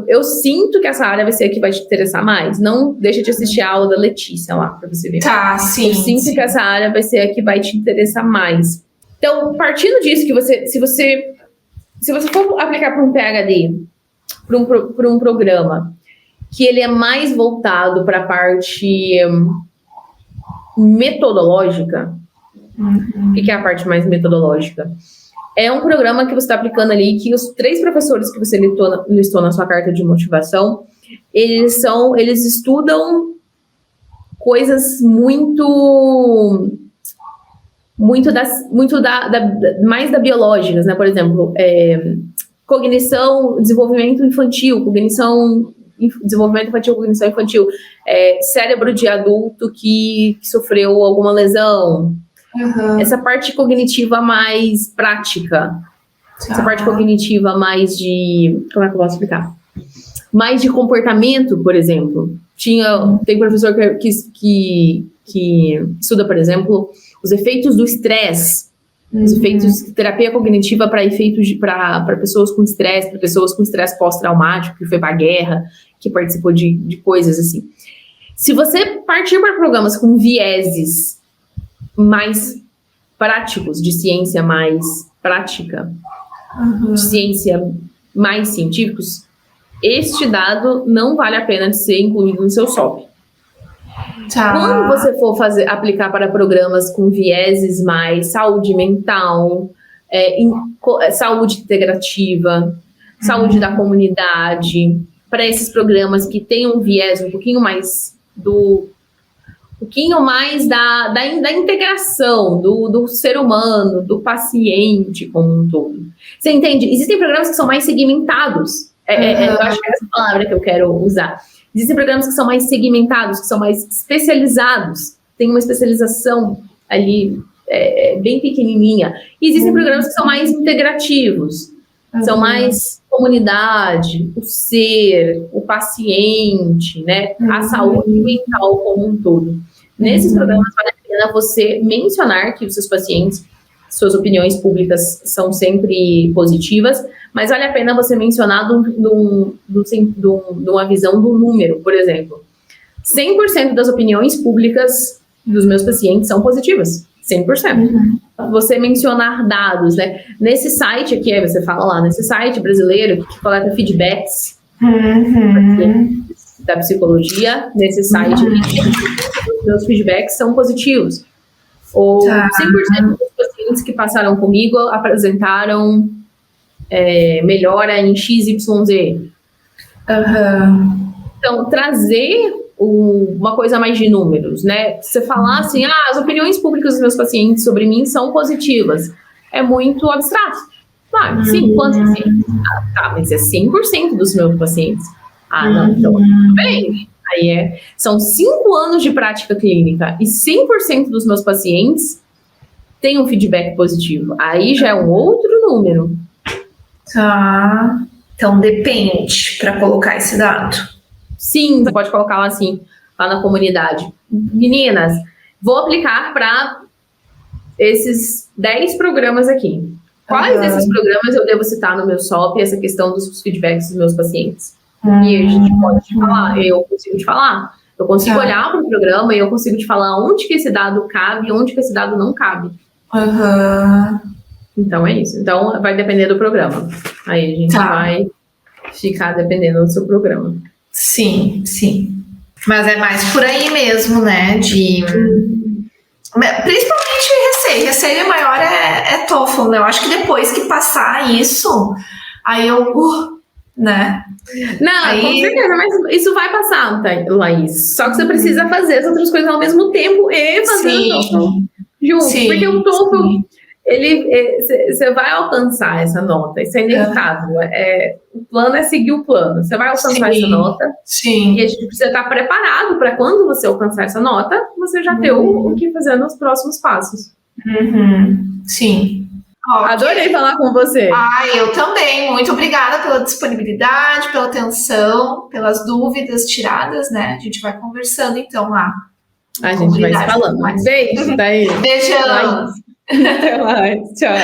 eu sinto que essa área vai ser a que vai te interessar mais. Não deixa de assistir a aula da Letícia lá, para você ver. Sim. Eu sinto que essa área vai ser a que vai te interessar mais. Então, partindo disso, que se você for aplicar para um PhD, para um programa que ele é mais voltado para a parte metodológica, o que é a parte mais metodológica? É um programa que você está aplicando ali, que os 3 professores que você listou na sua carta de motivação, eles estudam coisas mais da biológicas, né? Por exemplo, cognição, desenvolvimento infantil, cognição infantil, cérebro de adulto que sofreu alguma lesão. Essa parte cognitiva mais prática. Essa parte cognitiva mais de... Como é que eu posso explicar? Mais de comportamento, por exemplo. Tem professor que estuda, por exemplo, os efeitos do estresse. Os efeitos de terapia cognitiva para pessoas com estresse pós-traumático, que foi para a guerra, que participou de coisas assim. Se você partir para programas com vieses mais práticos, de ciência mais prática, de ciência mais científicos, este dado não vale a pena de ser incluído no seu SOP. Quando você for aplicar para programas com vieses mais saúde mental, saúde integrativa, saúde da comunidade, para esses programas que têm um viés um pouquinho mais pouquinho mais da integração do ser humano, do paciente como um todo. Você entende? Existem programas que são mais segmentados. Eu acho que é essa palavra que eu quero usar. Existem programas que são mais segmentados, que são mais especializados. Tem uma especialização ali bem pequenininha. E existem programas que são mais integrativos. São mais comunidade, o ser, o paciente, né? A saúde mental como um todo. Nesses programas vale a pena você mencionar que os seus pacientes, suas opiniões públicas são sempre positivas, mas vale a pena você mencionar de uma visão do número, por exemplo. 100% das opiniões públicas dos meus pacientes são positivas. 100%. Você mencionar dados, né? Nesse site aqui, você fala lá, nesse site brasileiro que coleta feedbacks da psicologia, nesse site aqui, meus feedbacks são positivos. Ou 100% dos pacientes que passaram comigo apresentaram melhora em XYZ. Então, trazer uma coisa mais de números, né? Você falar assim, as opiniões públicas dos meus pacientes sobre mim são positivas. É muito abstrato. Claro, sim, quanto assim? Mas é 100% dos meus pacientes. Não, então, tudo bem. Aí são 5 anos de prática clínica e 100% dos meus pacientes têm um feedback positivo. Aí já é um outro número. Então depende para colocar esse dado. Sim, você pode colocar lá assim, lá na comunidade. Meninas, vou aplicar para esses 10 programas aqui. Quais desses programas eu devo citar no meu SOP, essa questão dos feedbacks dos meus pacientes? E a gente pode te falar, eu consigo te falar. Eu consigo olhar para o programa e eu consigo te falar onde que esse dado cabe e onde que esse dado não cabe. Então é isso. Então vai depender do programa. Aí a gente vai ficar dependendo do seu programa. Sim. Mas é mais por aí mesmo, né? Principalmente receio maior é TOEFL, né? Eu acho que depois que passar isso, aí né? Não, com certeza, mas isso vai passar, Laís. Só que você precisa fazer as outras coisas ao mesmo tempo e fazer o TOEFL junto. Porque o TOEFL, você vai alcançar essa nota, isso é inevitável. O plano é seguir o plano. Você vai alcançar essa nota e a gente precisa estar preparado para quando você alcançar essa nota, você já ter o que fazer nos próximos passos. Sim. Adorei falar com você. Eu também. Muito obrigada pela disponibilidade, pela atenção, pelas dúvidas tiradas, né? A gente vai conversando então lá. A gente vai se falando. Beijo, daí. Beijão. Até mais. Tchau.